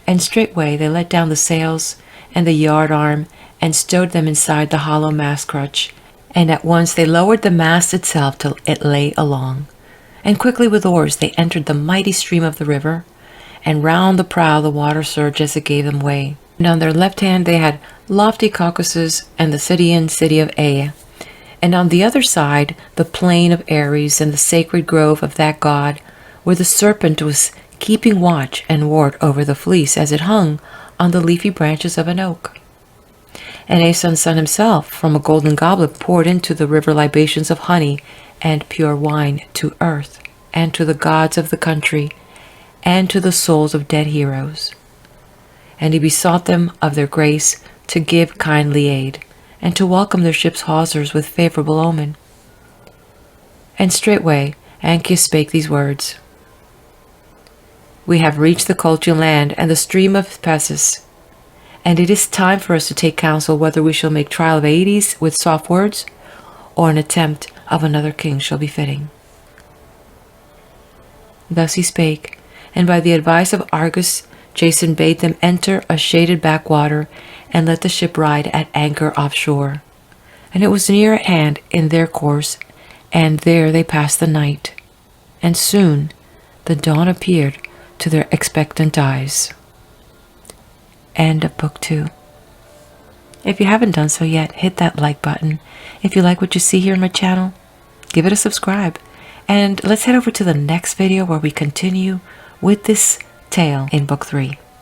And straightway they let down the sails and the yard arm and stowed them inside the hollow mast crutch, and at once they lowered the mast itself till it lay along, and quickly with oars they entered the mighty stream of the river, and round the prow the water surged as it gave them way. And on their left hand they had lofty Caucasus and the Scythian city of Aea, and on the other side the plain of Ares and the sacred grove of that god, where the serpent was keeping watch and ward over the fleece as it hung on the leafy branches of an oak. And Aeson's son himself from a golden goblet poured into the river libations of honey and pure wine to earth, and to the gods of the country, and to the souls of dead heroes. And he besought them of their grace to give kindly aid, and to welcome their ship's hawsers with favorable omen. And straightway Anchius spake these words: We have reached the Colchian land and the stream of Phasis, and it is time for us to take counsel whether we shall make trial of Aeetes with soft words, or an attempt of another king shall be fitting. Thus he spake, and by the advice of Argus, Jason bade them enter a shaded backwater, and let the ship ride at anchor offshore. And it was near at hand in their course, and there they passed the night. And soon the dawn appeared to their expectant eyes. End of Book 2. If you haven't done so yet, hit that like button. If you like what you see here on my channel, give it a subscribe. And let's head over to the next video where we continue with this tale in Book 3.